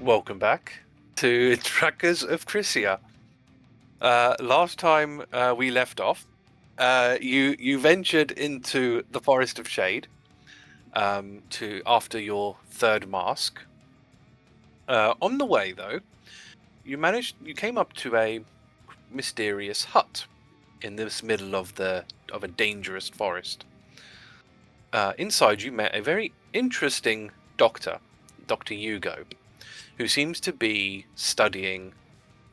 Welcome back to Tracas of Crisia. Last time we left off, you ventured into the Forest of Shade after your third mask. On the way, though, you came up to a mysterious hut in this middle of a dangerous forest. Inside, you met a very interesting doctor, Dr. Hugo, who seems to be studying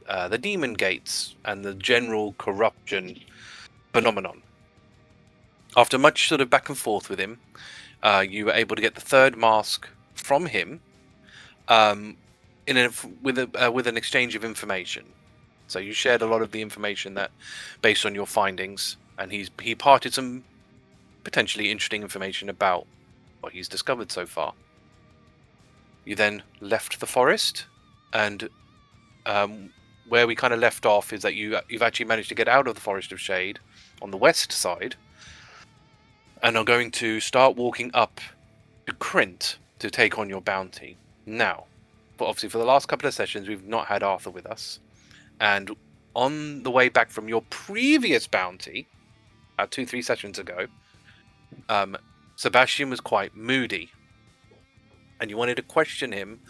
the demon gates and the general corruption phenomenon. After much sort of back and forth with him, you were able to get the third mask from him with an exchange of information. So you shared a lot of the information that, based on your findings, and he parted some potentially interesting information about what he's discovered so far. You then left the forest, and where we kind of left off is that you've actually managed to get out of the Forest of Shade on the west side, and are going to start walking up to Krint to take on your bounty. Now, but obviously for the last couple of sessions, we've not had Arthur with us, and on the way back from your previous bounty, 2-3 sessions ago, Sebastian was quite moody, and you wanted to question him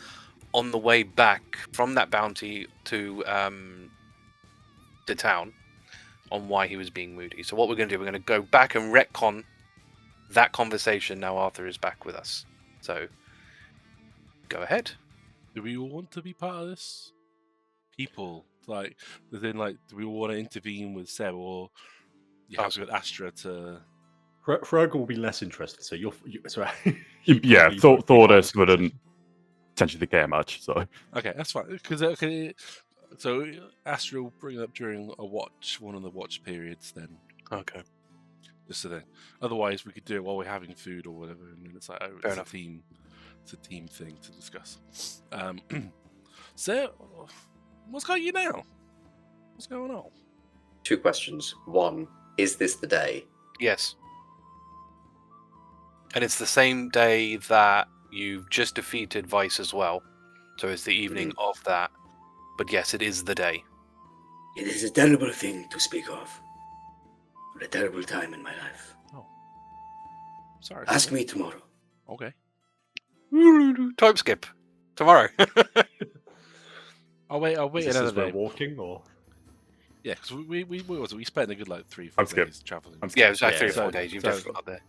on the way back from that bounty to town on why he was being moody. So what we're going to do, we're going to go back and retcon that conversation now Arthur is back with us. So go ahead. Do we all want to be part of this? People, do we all want to intervene with Seb, or you have got Astra to... Hrugguhl will be less interested, so yeah, Thordas wouldn't potentially care much, so... Okay, that's fine. So Astra will bring it up during one of the watch periods then. Okay. Just so then. Otherwise, we could do it while we're having food or whatever, and then it's like, it's a team thing to discuss. So, what's got you now? What's going on? 2 questions. 1, is this the day? Yes. And it's the same day that you've just defeated Vice as well. So it's the evening of that. But yes, it is the day. It is a terrible thing to speak of. But a terrible time in my life. Oh. Sorry. Ask me tomorrow. Okay. Time skip. Tomorrow. I'll wait another day. Walking or... Yeah, because we spent a good 3-4 days traveling. Yeah, it was like 3 or 4 days. You've definitely got there.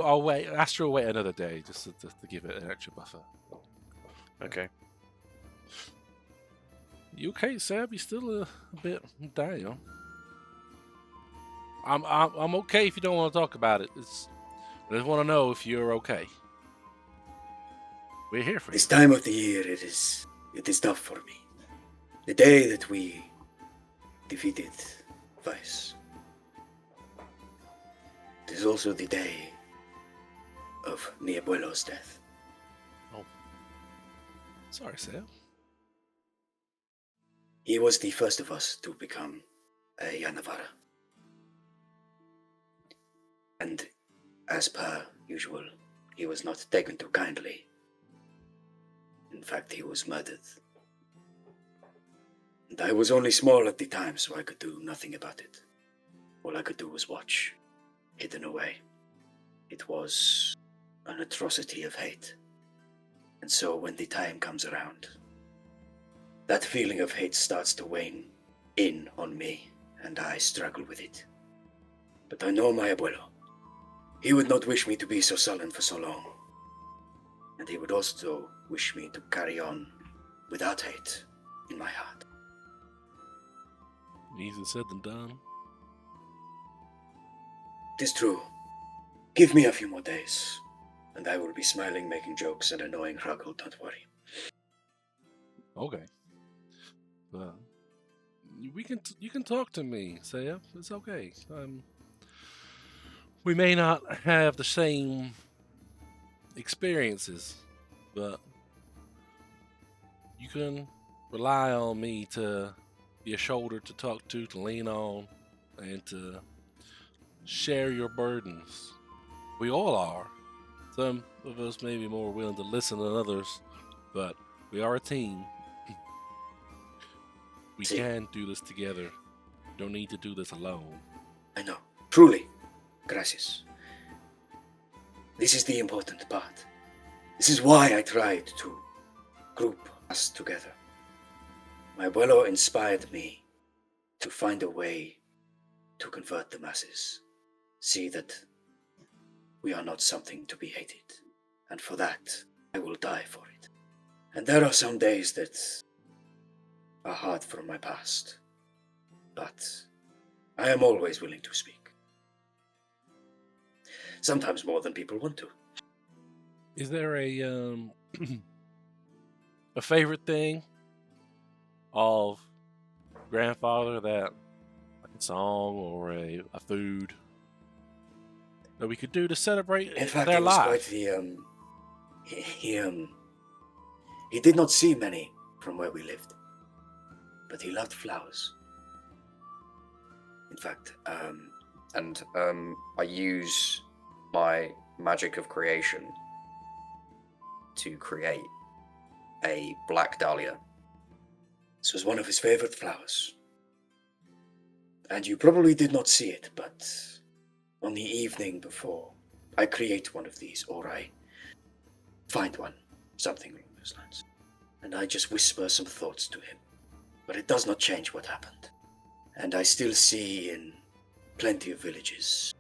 I'll wait. Astra will wait another day just to give it an extra buffer. Okay. You okay, Seb? You still a bit down? I'm okay if you don't want to talk about it. I just want to know if you're okay. We're here for you. This time of the year, it is tough for me. The day that we defeated Vice. It is also the day of mi abuelo's death. Oh. Sorry, Seb. He was the first of us to become a Yanavara. And as per usual, he was not taken to kindly. In fact, he was murdered. And I was only small at the time, so I could do nothing about it. All I could do was watch, hidden away. It was an atrocity of hate. And so when the time comes around, that feeling of hate starts to wane in on me, and I struggle with it. But I know my abuelo. He would not wish me to be so sullen for so long. And he would also wish me to carry on without hate in my heart. Easier said than done. It is true. Give me a few more days, and I will be smiling, making jokes, and annoying Hrugguhl, don't worry. Okay. But you can talk to me, Saya. It's okay. We may not have the same experiences, but you can rely on me to be a shoulder to talk to lean on, and to share your burdens. We all are. Some of us may be more willing to listen than others, but We are a team. We See. can do this together. Don't need to do this alone. I know. Truly. Gracias. This is the important part. This is why I tried to group us together. My abuelo inspired me to find a way to convert the masses. See that we are not something to be hated. And for that, I will die for it. And there are some days that are hard from my past. But I am always willing to speak. Sometimes more than people want to. Is there a a favorite thing of grandfather, that like a song or a food that we could do to celebrate In fact, their it was quite life? the he did not see many from where we lived, but he loved flowers. In fact, I use my magic of creation to create a black dahlia. this was one of his favorite flowers. And you probably did not see it, but on the evening before, I create one of these, or I find one, something along those lines. And I just whisper some thoughts to him. But it does not change what happened. And I still see in plenty of villages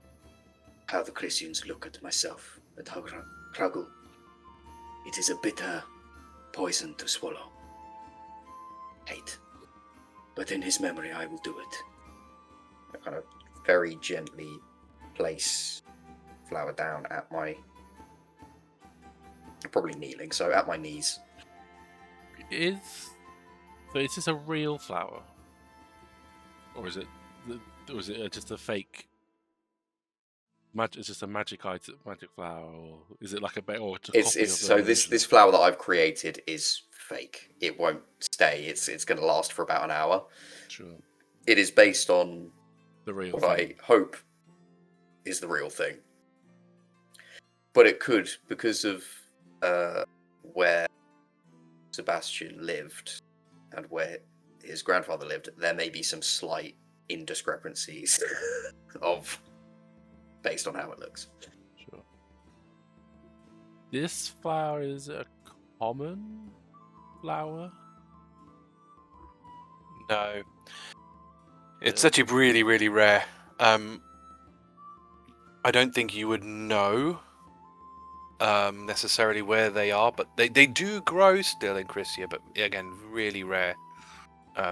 how the Christians look at myself, at Hrugguhl. It is a bitter poison to swallow. Hate. But in his memory, I will do it. I kind of very gently place flower down at my, probably kneeling, so at my knees. Is this a real flower, or is it just a fake? It's just a magic item, magic flower, or is it like a bit? Or This flower that I've created is fake. It won't stay. It's going to last for about an hour. Sure. It is based on The real what thing. I hope is the real thing. But it could, because of where Sebastian lived and where his grandfather lived, there may be some slight indiscrepancies of based on how it looks. Sure. This flower is a common flower. No. It's actually really, really rare. I don't think you would know necessarily where they are, but they do grow still in Crisia, but again, really rare.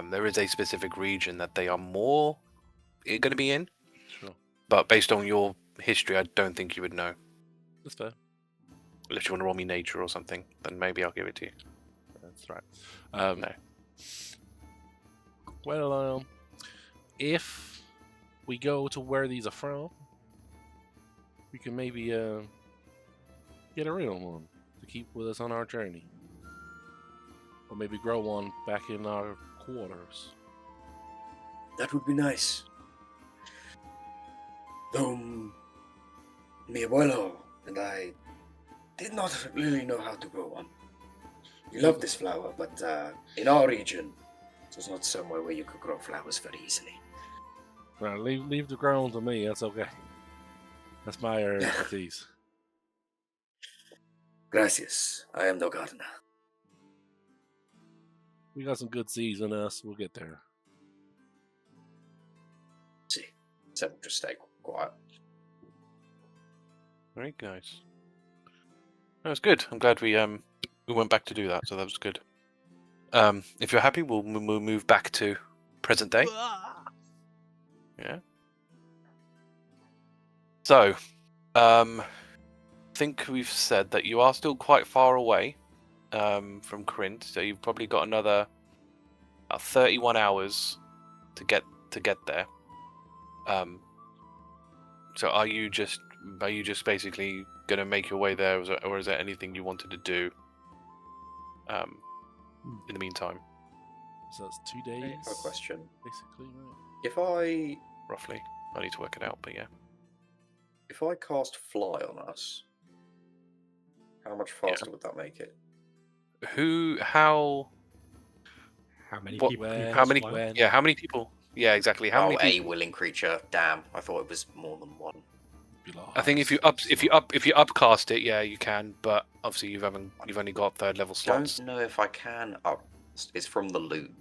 There is a specific region that they are more going to be in, Sure. but based on your history, I don't think you would know. That's fair. If you want to roll me nature or something, then maybe I'll give it to you. That's right. No. Well, if we go to where these are from, we can maybe get a real one to keep with us on our journey, or maybe grow one back in our quarters. That would be nice. Though mi abuelo and I did not really know how to grow one. We love this flower, but in our region, it was not somewhere where you could grow flowers very easily. Right, leave the ground to me. That's okay. That's my area of expertise. Gracias. I am no gardener. We got some good seeds in us. We'll get there. See. So just stay quiet. Very nice. That was good. I'm glad we went back to do that, so that was good. If you're happy, we'll move back to present day. Yeah. So, I think we've said that you are still quite far away from Krint, so you've probably got another 31 hours to get there. So are you just basically going to make your way there, or is there anything you wanted to do in the meantime? So that's 2 days. I have a question. Basically, right? If I Roughly. I need to work it out, but yeah. if I cast fly on us, how much faster would that make it? How How many What- people? where, can how many? fly? when? Yeah, how many people? Yeah, exactly. How many a people? willing creature. Damn, I thought it was more than one. Be like I think if you half upcast it, yeah, you can. But obviously, you've only got third level slots. Don't know if I can up. It's from the loot.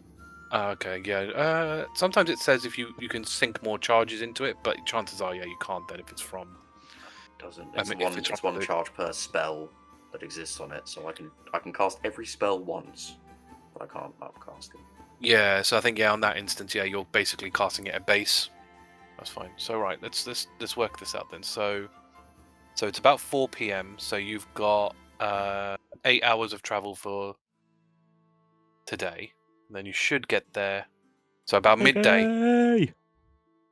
Okay, yeah. Sometimes it says if you can sink more charges into it, but chances are, yeah, you can't then if it's from. Doesn't. I It's mean, if one. it's It's from one the- charge per spell that exists on it, so I can cast every spell once, but I can't upcast it. Yeah, so I think on that instance, yeah, you're basically casting it at base. That's fine. So right, let's work this out then. So it's about 4 p.m. So you've got 8 hours of travel for today. And then you should get there. So about midday. Hey!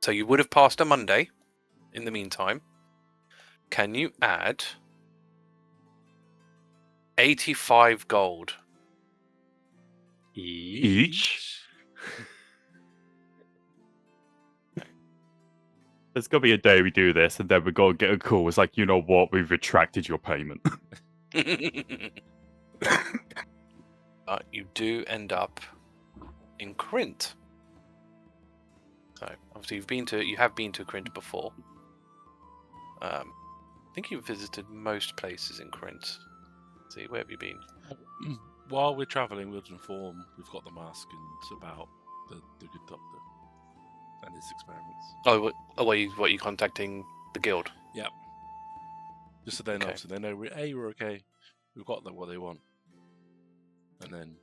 So you would have passed a Monday. In the meantime, can you add 85 gold? Each? There's gonna be a day we do this, and then we're gonna get a call. It's like, you know what? We've retracted your payment. You do end up in Krint. So obviously you have been to Krint before. I think you've visited most places in Krint. Let's see, where have you been? While we're travelling, we'll inform we've got the mask and it's about the good doctor and his experiments. What you contacting the guild? Yeah. Just so they know, Okay. we're okay. We've got what they want, and then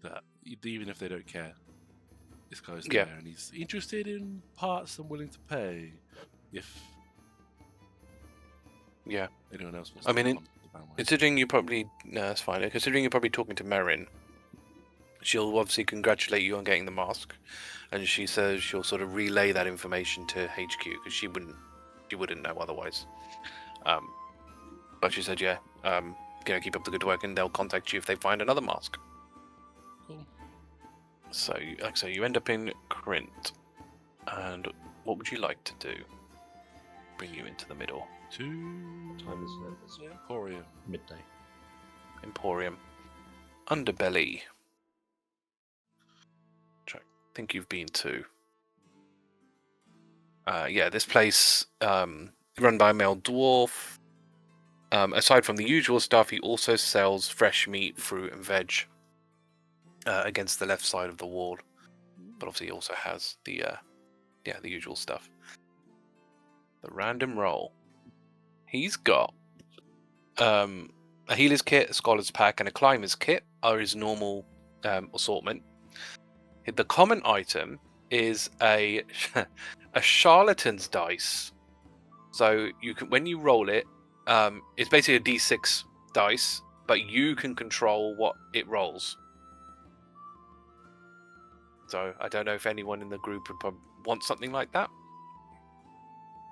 that even if they don't care, this guy's Yeah. there and he's interested in parts and willing to pay. If Yeah. anyone else wants I mean, to come on the bandwagon. Considering you probably that's fine. Considering you're probably talking to Marin, she'll obviously congratulate you on getting the mask, and she says she'll sort of relay that information to HQ because she wouldn't know otherwise. But she said, yeah, keep up the good work, and they'll contact you if they find another mask. Cool. So, like I say, you end up in Krint, and what would you like to do? Bring you into the middle. Time is it? It's Emporium. midday. Emporium. Underbelly. Which I think you've been to. Yeah, this place, run by a male dwarf. Aside from the usual stuff, he also sells fresh meat, fruit, and veg against the left side of the wall. But obviously, he also has the usual stuff. The random roll. He's got a healer's kit, a scholar's pack, and a climber's kit are his normal assortment. The common item is a charlatan's dice. So you can, when you roll it, it's basically a D6 dice, but you can control what it rolls. So I don't know if anyone in the group would probably want something like that.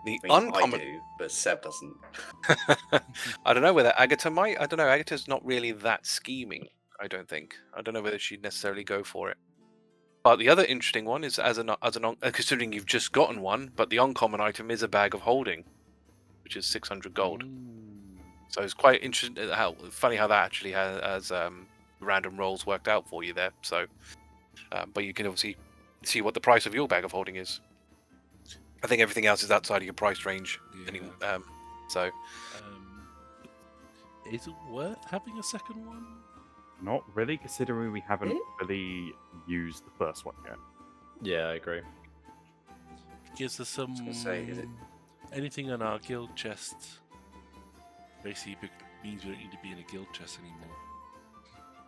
The I mean, uncommon. I do, but Seb doesn't. I don't know whether Agata might. I don't know. Agata's not really that scheming. I don't think. I don't know whether she'd necessarily go for it. But the other interesting one is considering you've just gotten one, but the uncommon item is a bag of holding, which is 600 gold. So it's quite interesting. Funny how that actually has random rolls worked out for you there. So, but you can obviously see what the price of your bag of holding is. I think everything else is outside of your price range. Yeah. So. Is it worth having a second one? Not really, considering we haven't really used the first one yet. Yeah, I agree. Gives us some. gonna say, is it- Anything on our guild chest basically means we don't need to be in a guild chest anymore.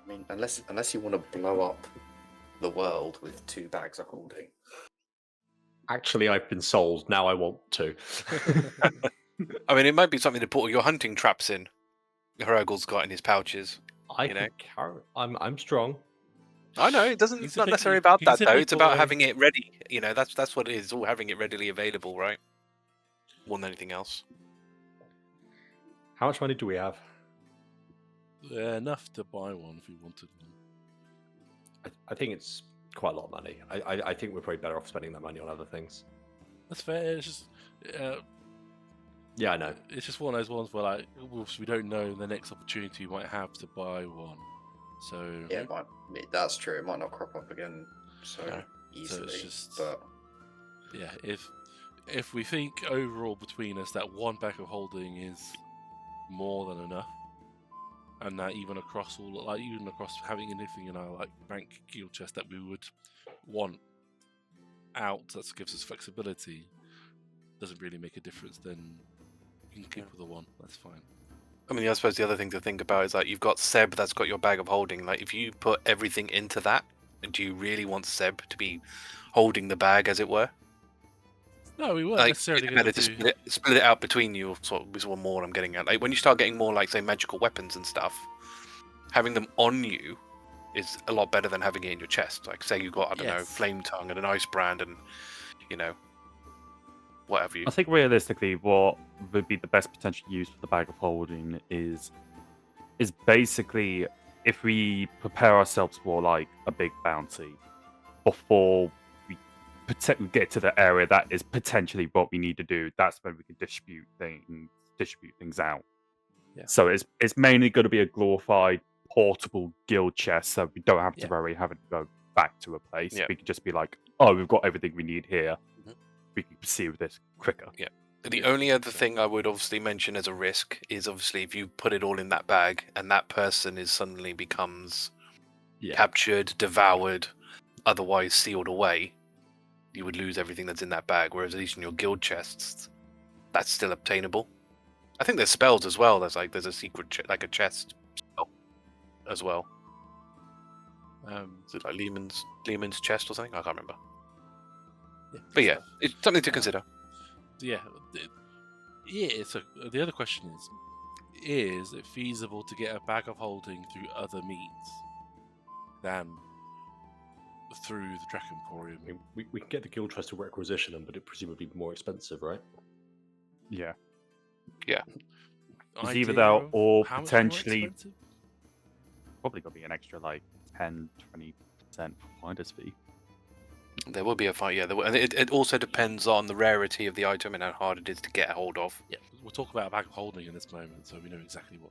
I mean, unless you want to blow up the world with 2 bags of holding. Actually, I've been sold. Now I want to. I mean, it might be something to put all your hunting traps in. Hrugguhl's got in his pouches. I can carry. I'm strong. I know it's He's a not big- necessarily about he's that a though. big It's about boy. having it ready. That's what it is. All having it readily available, right? More than anything else. How much money do we have? Enough to buy one if we wanted one. I think it's quite a lot of money. I think we're probably better off spending that money on other things. That's fair. It's just Yeah, I know. It's just one of those ones where like we don't know the next opportunity we might have to buy one. So Yeah, that's true. It might not crop up again so No. easily. it's just- But yeah, if we think overall between us that one bag of holding is more than enough, and that even across having anything in our like bank guild chest that we would want out that gives us flexibility, doesn't really make a difference, then you can keep with the one. That's fine. I mean, I suppose the other thing to think about is like you've got Seb that's got your bag of holding. Like, if you put everything into that, do you really want Seb to be holding the bag, as it were? No, we weren't Like, necessarily it's going better to to do. split it out between you. Is what more I'm getting at. Like, when you start getting more like, say, magical weapons and stuff, having them on you is a lot better than having it in your chest. Like, say you got, I don't know, Yes. flame tongue and an ice brand, and you know, whatever you. I think realistically, what would be the best potential use for the bag of holding is basically if we prepare ourselves for like a big bounty before we get to the area that is potentially what we need to do. That's when we can distribute things out. Yeah. So it's mainly going to be a glorified portable guild chest, so we don't have to Yeah. worry having to go back to a place. Yeah. We can just be like, oh, we've got everything we need here. Mhm. We can proceed with this quicker. Yeah. The only other thing I would obviously mention as a risk is obviously if you put it all in that bag and that person is suddenly becomes captured, devoured, otherwise sealed away, you would lose everything that's in that bag. Whereas at least in your guild chests, that's still obtainable. I think there's spells as well. There's a secret like a chest spell as well. Is it like Lehman's chest or something? I can't remember. But yeah, it's something to consider. Yeah. So the other question is it feasible to get a bag of holding through other means than through the Track Emporium? I mean, we can get the guild trust to requisition them, but it presumably be more expensive, right? Yeah. Yeah. It's either that or How much more potentially expensive? probably going to be an extra like 10-20% for finder's fee. There will be a fight, yeah. And it also depends on the rarity of the item and how hard it is to get a hold of. Yeah, we'll talk about a bag of holding in this moment, so we know exactly what.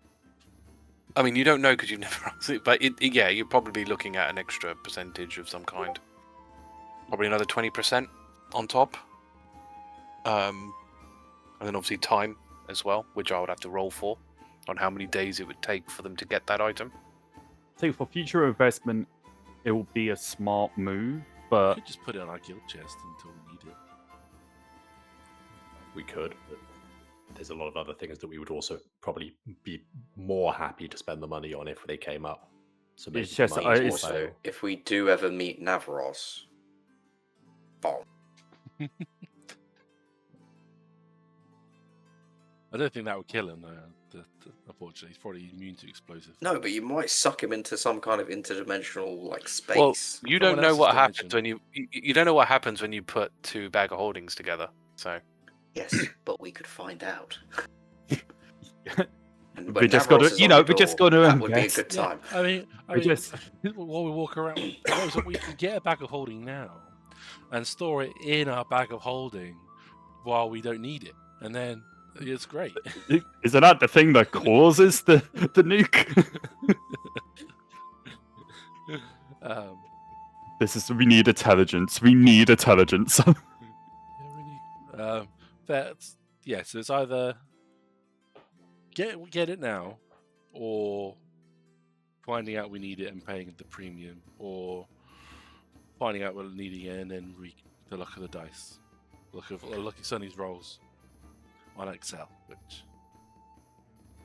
I mean, you don't know because you've never asked it, but yeah, you're probably looking at an extra percentage of some kind. Probably another 20% on top. And then obviously time as well, which I would have to roll for, on how many days it would take for them to get that item. I think for future investment, it will be a smart move, We but could just put it on our guild chest until we need it. We could, but there's a lot of other things that we would also probably be more happy to spend the money on if they came up. So maybe It's just- the money's it's- more also, valuable. if we do ever meet Navros, bomb. I don't think that would kill him, though. Unfortunately, he's probably immune to explosives. No, but you might suck him into some kind of interdimensional like space. Well, you don't Someone know else's what dimension. happens when you don't know what happens when you put two bag of holdings together. So Yes, but we could find out. And we when just Navros got is to, you on know, the we just door, got to that would be a invest. good time. I mean, We just while we walk around, no, so we can get a bag of holding now and store it in our bag of holding while we don't need it, and then it's great. isn't that the thing that causes the nuke? We need intelligence. We need intelligence. That's yeah. So it's either get it now, or finding out we need it and paying the premium, or finding out we're needing it and then the luck of the dice, luck of Sonny's rolls on Excel, which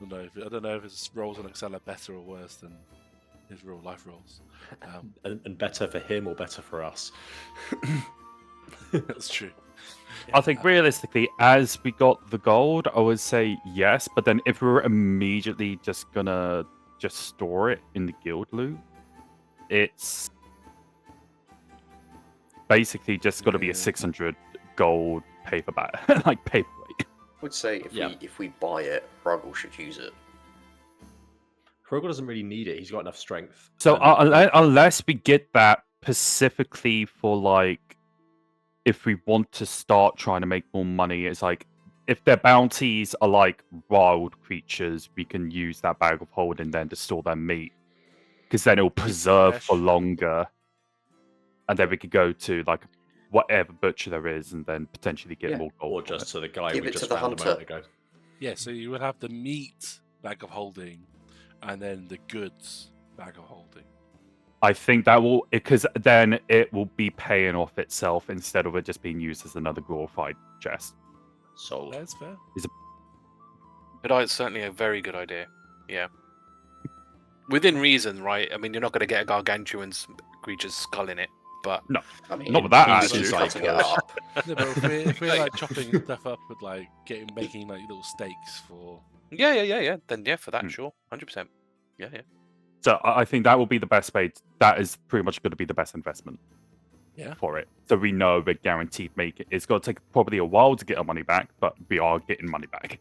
I don't know if his rolls on Excel are better or worse than his real life rolls. And better for him or better for us? That's true. I think realistically, as we got the gold, I would say yes. But then if we were immediately just gonna store it in the guild loot, it's basically just got to be a 600 gold paperback, like paperweight. I would say if we buy it, Hrugguhl should use it. Hrugguhl doesn't really need it. He's got enough strength. So And- unless we get that specifically for like, if we want to start trying to make more money, it's like if their bounties are like wild creatures, we can use that bag of holding then to store their meat, because then it'll preserve for fresh. longer, and then we could go to like whatever butcher there is, and then potentially get Yeah. more gold. Or from just it. to the guy Give we it to just the found a moment hunter. ago. Yeah, so you would have the meat bag of holding, and then the goods bag of holding. I think that will, because then it will be paying off itself instead of it just being used as another glorified chest. Sold. That's fair. It's certainly a very good idea. Yeah. Within reason, right? I mean, you're not going to get a gargantuan creature's skull in it, but I mean, Not with that he's attitude. cutting it up. No, but if we're like chopping stuff up with like making like little steaks for. yeah. Then yeah, for that, Hmm. sure, 100%. Yeah. So I think that will be the best way. That is pretty much going to be the best investment. Yeah. For it, so we know we're guaranteed make it. It's going to take probably a while to get our money back, but we are getting money back.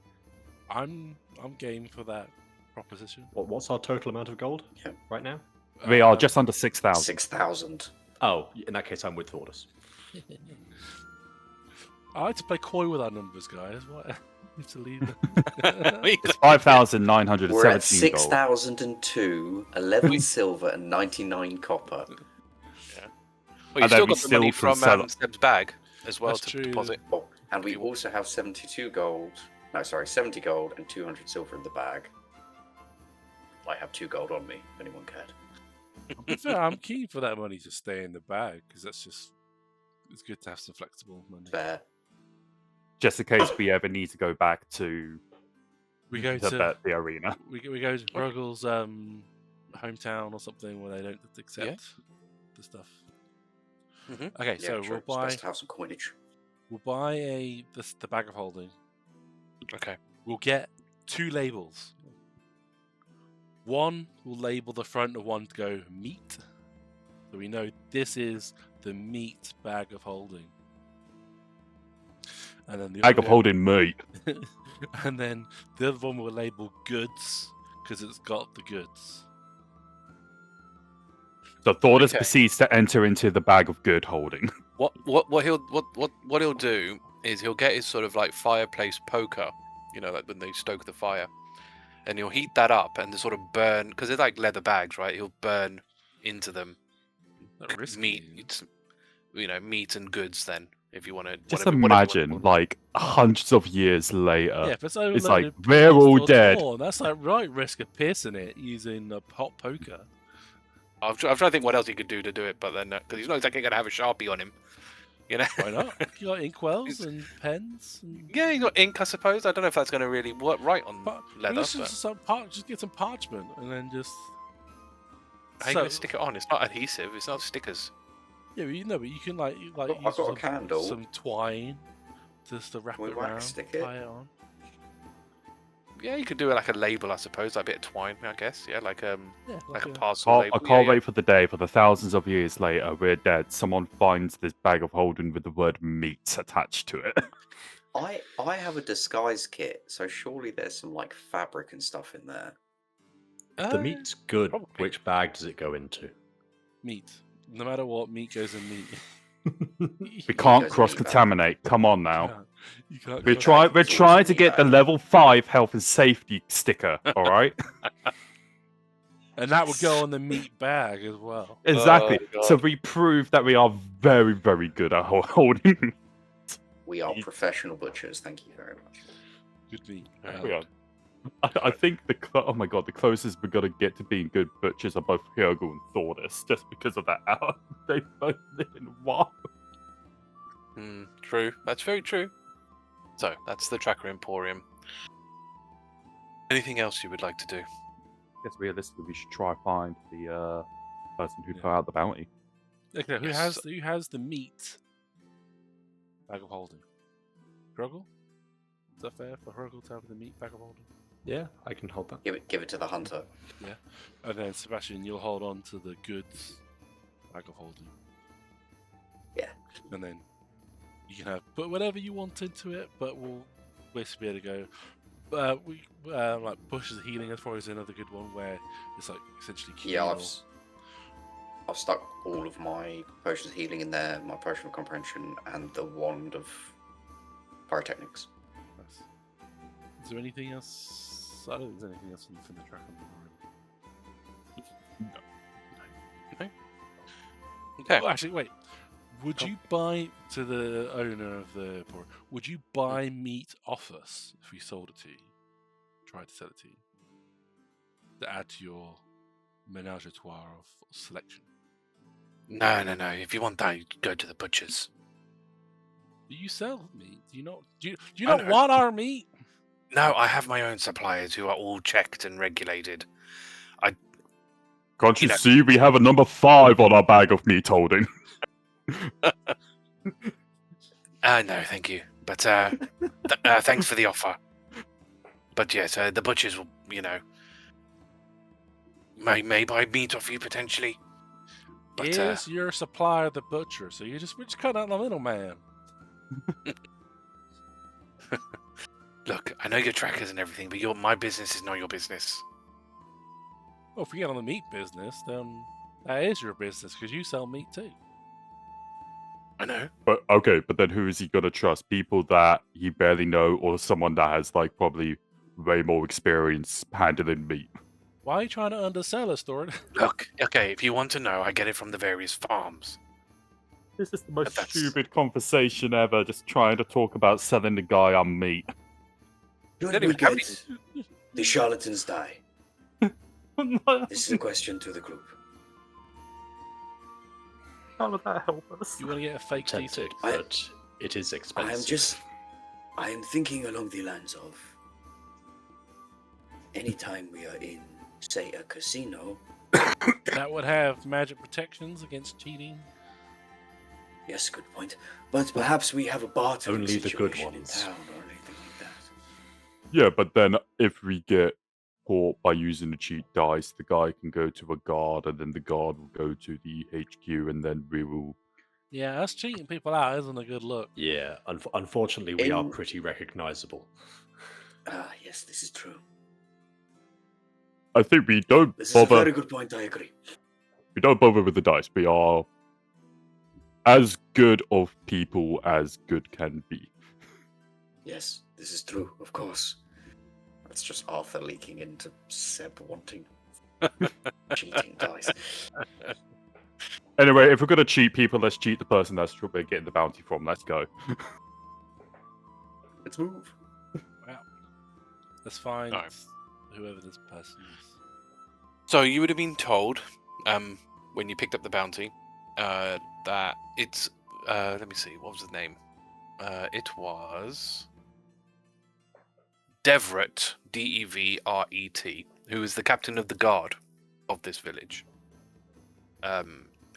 I'm game for that proposition. What's our total amount of gold Yeah. right now? We are just under 6,000. 6,000. Oh, in that case, I'm with Thordas. I like to play coy with our numbers, guys. What? Need to leave them. It's 5,917 We're at gold. 6,002, 11 silver, and 99 copper. Well, And you've then still we got the money still can from sell Seb's bag as well That's to true. deposit. Oh, and we also have 72 gold. No, sorry, 70 gold and 200 silver in the bag. I have 2 gold on me, if anyone cared. To be fair, I'm keen for that money to stay in the bag because it's good to have some flexible money. Fair. Just in case we ever need to go back to We go the to arena. we go to Hrugguhl's hometown or something where they don't accept the stuff. Mhm. Okay, Yeah, so true. we'll buy It's best to have some coinage. the bag of holding. Okay. We'll get 2 labels. One will label the front of one to go meat, so we know this is the meat bag of holding. And then the Bag other of holding meat. and then the other one will label goods because it's got the goods. So Thordas Okay. proceeds to enter into the bag of good holding. What he'll do is he'll get his sort of like fireplace poker, you know, like when they stoke the fire, and he'll heat that up and sort of burn because they're like leather bags, right? He'll burn into them That risky. meat, meat and goods. Then, if you want to, Just imagine, like, hundreds of years later, Yeah, if it's it's overloaded like, we're peas all or dead. corn, that's like right risk of piercing it using a hot poker. I'm trying to think what else he could do to do it, but then because he's not exactly going to have a Sharpie on him, you know. Why not? You got inkwells and pens. And... Yeah, you got ink, I suppose. I don't know if that's going to really work right on leather. Just, But just get some parchment and then just. how are you going to stick it on? It's not adhesive. It's not stickers. Yeah, but you can I've use got a candle. some twine just to wrap Can we it wax around, stick it? tie it on. Yeah, you could do it like a label, I suppose, like a bit of twine, I guess. Yeah, like Yeah, like a parcel label. I can't wait for the day, for the thousands of years later, we're dead. Someone finds this bag of holding with the word meat attached to it. I have a disguise kit, so surely there's some like fabric and stuff in there. The meat's good. probably. Which bag does it go into? Meat. No matter what, meat goes in meat. We can't Goes cross meat bag. contaminate. Come on now. You can't We're cross- we're it's trying always to meat get the bag. level 5 health and safety sticker, alright? And that will go on the meat bag as well. Exactly. God. So we prove that we are very, very good at holding. We are professional butchers. Thank you very much. Good meat. We are. I think oh my god, the closest we're gonna get to being good butchers are both Hrugguhl and Thordas, just because of that hour they both live in WoW. True. That's very true. So that's the Tracker Emporium. Anything else you would like to do? I guess realistically we should try find the person who Yeah. put out the bounty. Okay, who Yes. has the meat bag of holding? Hrugguhl? Is that fair for Hrugguhl to have the meat bag of holding? Yeah, I can hold that. Give it to the hunter. And then Sebastian, you'll hold on to the goods bag of holding. Yeah. And then you can put whatever you want into it, but we'll basically be able to go. Like Bush's healing is probably another good one where it's like essentially Yeah, communal. I've stuck all of my potions of healing in there, my potion of comprehension, and the wand of pyrotechnics. Nice. Is there anything else? I don't think there's anything else in the track on the line. Okay. Oh, actually, wait. Would you buy to the owner of the port? Would you buy meat off us if we sold it to you? Tried to sell it to you to add to your menage a trois of selection. No. If you want that, you go to the butchers. Do you sell meat? Do you not? Do you I not know. want our meat? No, I have my own suppliers who are all checked and regulated. Can't you know. see we have a number 5 on our bag of meat holding? No, thank you. But thanks for the offer. But yes, the butchers will, may buy meat off you potentially. But Is your supplier the butcher? So we're just cutting out the middleman. look, I know you're trackers and everything, but my business is not your business. Well, if we get on the meat business, then that is your business because you sell meat too. I know. But okay, but then who is he gonna trust? People that he barely know, or someone that has like probably way more experience handling meat? Why are you trying to undersell us, Thordas? Look, okay, if you want to know, I get it from the various farms. This is the most That's- stupid conversation ever. Just trying to talk about selling the guy on meat. Should Don't we even have get the charlatans die? This is a question to the group. How would that help us? You want to get a fake Tempted, T6? but it is expensive. I am thinking along the lines of anytime we are in, say, a casino. That would have magic protections against cheating. Yes, good point. But perhaps we have a bartering Only the good situation in ones. town or anything like that. Yeah, but then if we get caught by using the cheat dice, the guy can go to a guard, and then the guard will go to the HQ, and then we will. Yeah, us cheating people out isn't a good look. Yeah, unfortunately, we are In- pretty recognizable. Ah, yes, this is true. I think we don't This is a bother. very good point, I agree. We don't bother with the dice. We are as good of people as good can be. Yes, this is true, of course. It's just Arthur leaking into Seb wanting cheating dice. Anyway, if we're gonna cheat people, let's cheat the person that's we're getting the bounty from. Let's go. Let's move. Wow. Let's find No. whoever this person is. So you would have been told, when you picked up the bounty, that it's. Let me see. What was his name? It was Devret, Devret, who is the captain of the guard of this village.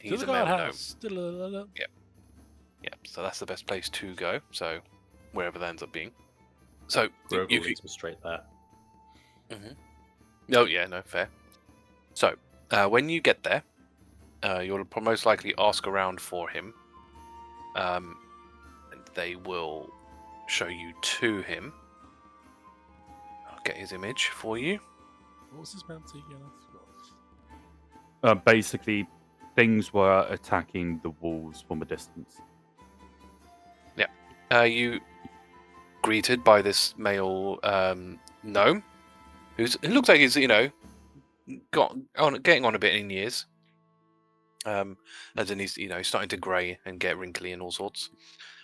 He's a male gnome. Yeah, so that's the best place to go. So wherever that ends up being. So Hrugguhl you could. leads me straight there. Oh yeah, no, fair. So when you get there, you'll most likely ask around for him, and they will show you to him. I'll get his image for you. What was his bounty again? I forgot. Basically, things were attacking the walls from a distance. You greeted by this male gnome, who looks like he's getting on a bit in years. As in he's starting to grey and get wrinkly and all sorts.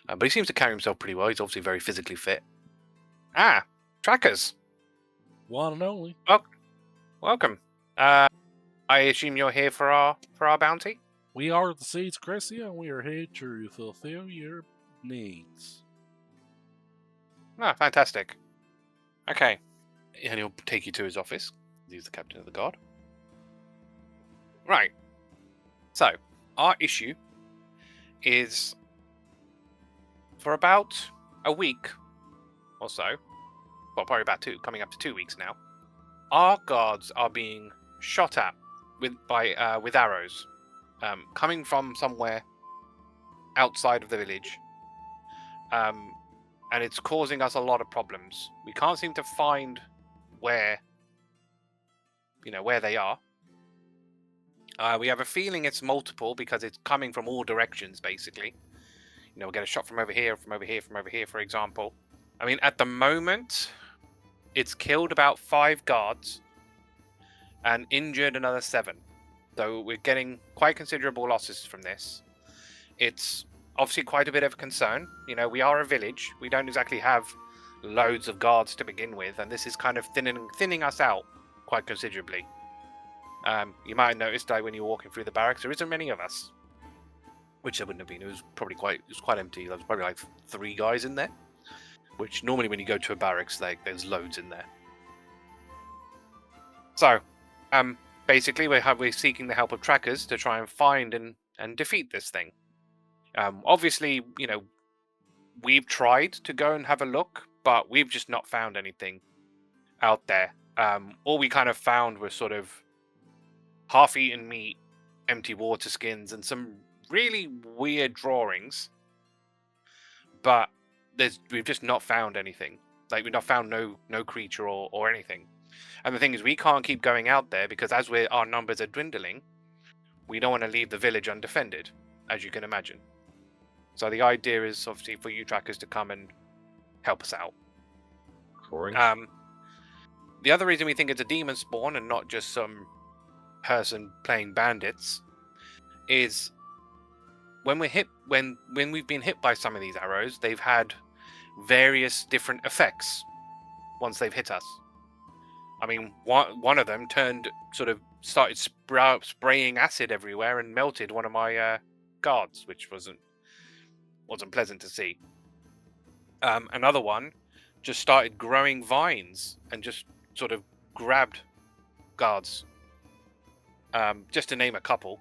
But he seems to carry himself pretty well. He's obviously very physically fit. Ah, trackers, One and only. welcome. I assume you're here for our bounty. We are the Seeds of Crisia, and we are here to fulfill your needs. Ah, fantastic. Okay, and he'll take you to his office. He's the captain of the guard. Right. So, our issue is for about a week or so, well, probably about coming up to 2 weeks now, our guards are being shot at with arrows, coming from somewhere outside of the village, and it's causing us a lot of problems. We can't seem to find where they are. We have a feeling it's multiple because it's coming from all directions, basically. We get a shot from over here, from over here, from over here, for example. I mean, at the moment, it's killed about 5 guards and injured another 7. So we're getting quite considerable losses from this. It's obviously quite a bit of a concern. You know, we are a village. We don't exactly have loads of guards to begin with, and this is kind of thinning us out quite considerably. You might have noticed when you were walking through the barracks, there isn't many of us, which there wouldn't have been. It was probably quite empty. There was probably like 3 guys in there, which normally when you go to a barracks, there's loads in there. So, basically, we're seeking the help of trackers to try and find and defeat this thing. Obviously, you know, we've tried to go and have a look, but we've just not found anything out there. All we kind of found was sort of half-eaten meat, empty water skins, and some really weird drawings. But we've just not found anything. Like, we've not found no creature or anything. And the thing is, we can't keep going out there because as our numbers are dwindling, we don't want to leave the village undefended, as you can imagine. So the idea is obviously for you trackers to come and help us out. Drawing. The other reason we think it's a demon spawn and not just some person playing bandits is when we've been hit by some of these arrows, they've had various different effects once they've hit us. I mean, one of them started spraying acid everywhere and melted one of my guards, which wasn't pleasant to see. Another one just started growing vines and just sort of grabbed guards. Just to name a couple.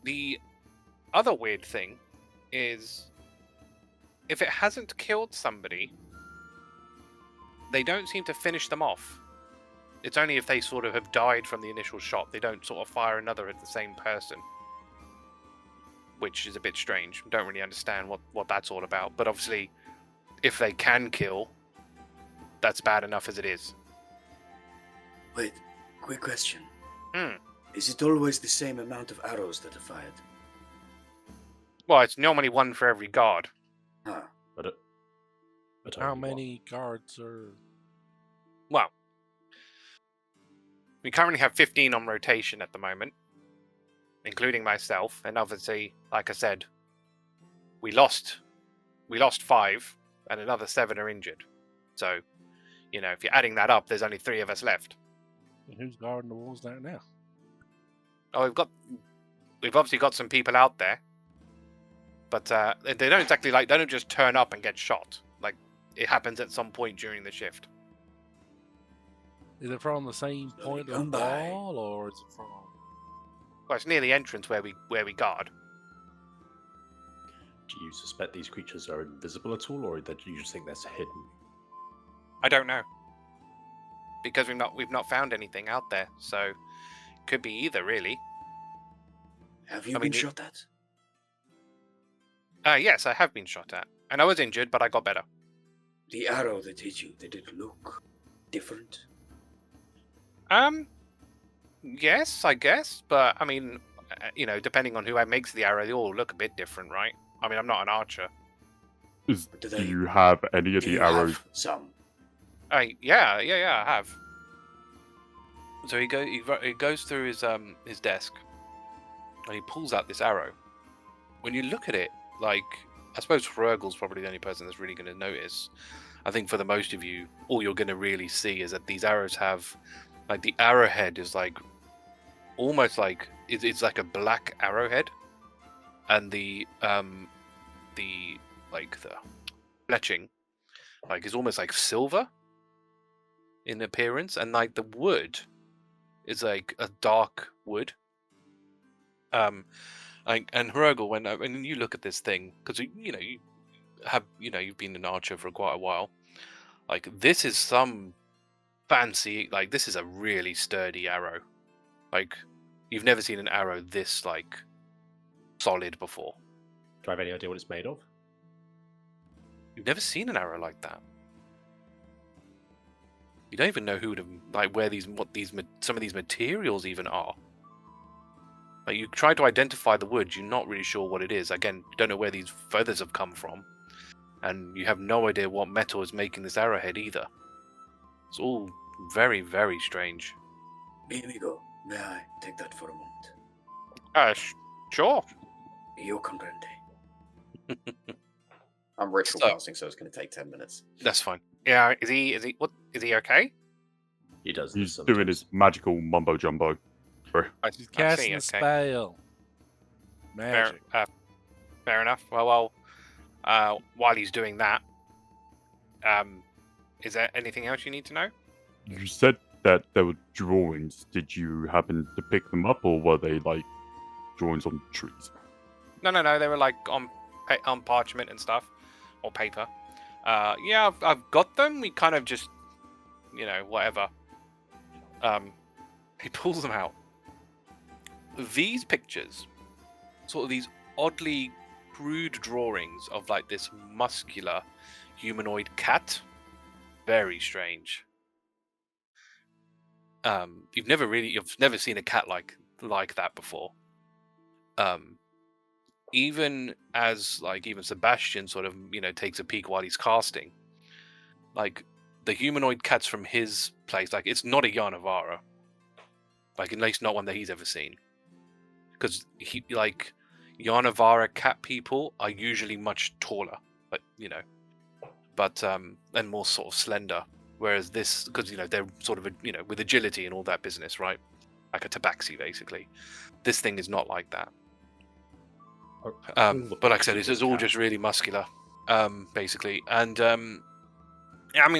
The other weird thing is, if it hasn't killed somebody, they don't seem to finish them off. It's only if they sort of have died from the initial shot. They don't sort of fire another at the same person, which is a bit strange. Don't really understand what that's all about. But obviously, if they can kill, that's bad enough as it is. Wait, quick question. Hmm. Is it always the same amount of arrows that are fired? Well, it's normally 1 for every guard. Huh. But How only one. many guards are... Well, we currently have 15 on rotation at the moment, including myself. And obviously, like I said, we lost 5, and another 7 are injured. So, you know, if you're adding that up, there's only 3 of us left. And who's guarding the walls there now? Oh, we've obviously got some people out there, but they don't exactly they don't just turn up and get shot. Like, it happens at some point during the shift. Is it from the same point of come the by. wall, or is it from... Well, it's near the entrance where we guard. Do you suspect these creatures are invisible at all, or that you just think they're hidden? I don't know, because we've not found anything out there. So, could be either, really. Have you I mean, been shot at? Yes, I have been shot at, and I was injured, but I got better. The arrow that hit you, did it look different? Yes, I guess, but I mean, you know, depending on who makes the arrow, they all look a bit different, right? I mean, I'm not an archer. Do you have any of Do the you arrows? have some? Yeah, I have. So he goes through his desk, and he pulls out this arrow. When you look at it, like, I suppose Hrugguhl's probably the only person that's really going to notice. I think for the most of you, all you're going to really see is that these arrows have, like, the arrowhead is like almost like it's like a black arrowhead, and the fletching is almost like silver in appearance, and like the wood is like a dark wood. And Hrugguhl, when you look at this thing, because you've been an archer for quite a while, like, this is some fancy, like, this is a really sturdy arrow. Like, you've never seen an arrow this, like, solid before. Do I have any idea what it's made of? You've never seen an arrow like that. You don't even know who to, like, some of these materials even are. Like, you try to identify the wood, you're not really sure what it is. Again, you don't know where these feathers have come from, and you have no idea what metal is making this arrowhead either. It's all very, very strange. Mi amigo, may I take that for a moment? Sure. Io comprende. I'm ritual So- casting, so it's going to take 10 minutes. That's fine. Yeah, is he okay? He does He's this doing sometimes. his magical mumbo jumbo. He's I casting see, a okay. spell. Magic. Fair enough. Well, while he's doing that, is there anything else you need to know? You said that there were drawings. Did you happen to pick them up, or were they like drawings on trees? No. They were like on parchment and stuff, or paper. Yeah, I've got them. We kind of just, whatever. He pulls them out. These pictures, sort of these oddly crude drawings of like this muscular humanoid cat. Very strange. You've never seen a cat like that before. Even Sebastian sort of, takes a peek while he's casting. Like the humanoid cats from his place, like it's not a Yarnavara. Like at least not one that he's ever seen. Because Yarnavara cat people are usually much taller, but and more sort of slender. Whereas this, because they're sort of with agility and all that business, right? Like a tabaxi, basically. This thing is not like that. But like I said, it's all just really muscular, basically. And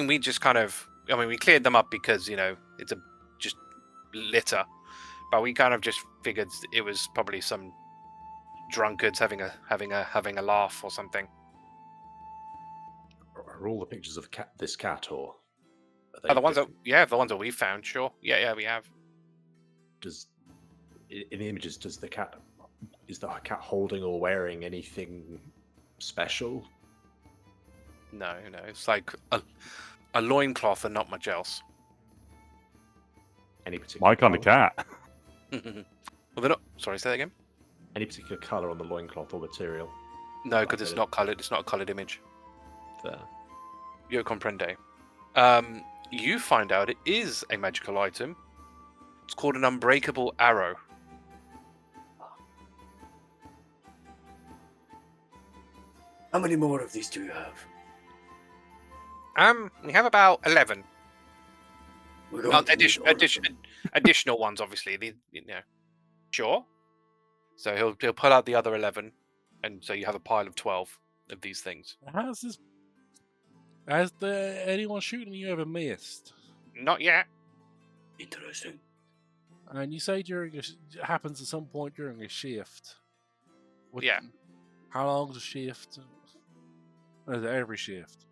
we just we cleared them up because it's just litter, but we kind of just figured it was probably some drunkards having a laugh or something. Are all the pictures of this cat, or are they The ones different? the ones that we found, sure. Yeah, we have. In the images, is the cat holding or wearing anything special? No, it's like a loincloth and not much else. Any particular My kind of cat. Well, they're not. Sorry, say that again. Any particular color on the loincloth or material? No, because it's not colored. It's not a colored image. There. Yo comprende. You find out it is a magical item. It's called an unbreakable arrow. How many more of these do you have? We have about 11. We're going to need all of them. Additional ones, obviously. Sure. So he'll pull out the other 11, and so you have a pile of 12 of these things. How's this? Has anyone shooting you ever missed? Not yet. Interesting. And you say it happens at some point during a shift. Yeah. How long's a shift? Or is it every shift?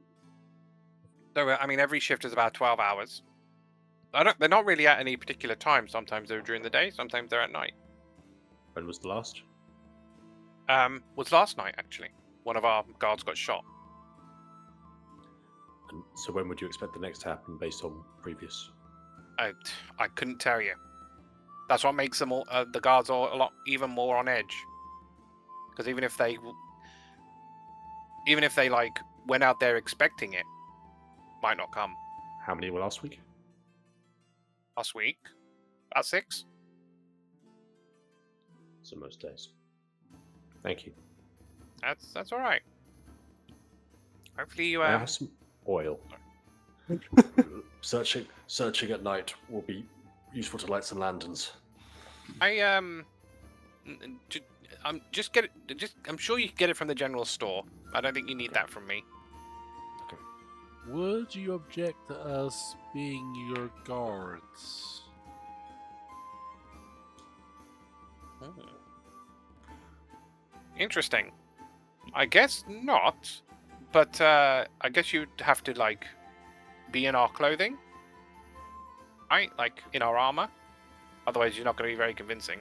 So every shift is about 12 hours. They're not really at any particular time. Sometimes they're during the day. Sometimes they're at night. When was the last? Was last night actually. One of our guards got shot. And so when would you expect the next to happen based on previous? I couldn't tell you. That's what makes them all, the guards all even more on edge. Because even if they like went out there expecting it, might not come. How many were last week? Last week, about 6. So most days. Thank you. That's all right. Hopefully you I have some oil. Searching at night will be useful to light some lanterns. I'm sure you can get it from the general store. I don't think you need that from me. Would you object to us being your guards? Interesting. I guess not, but I guess you'd have to be in our clothing, right? Like in our armor. Otherwise, you're not going to be very convincing.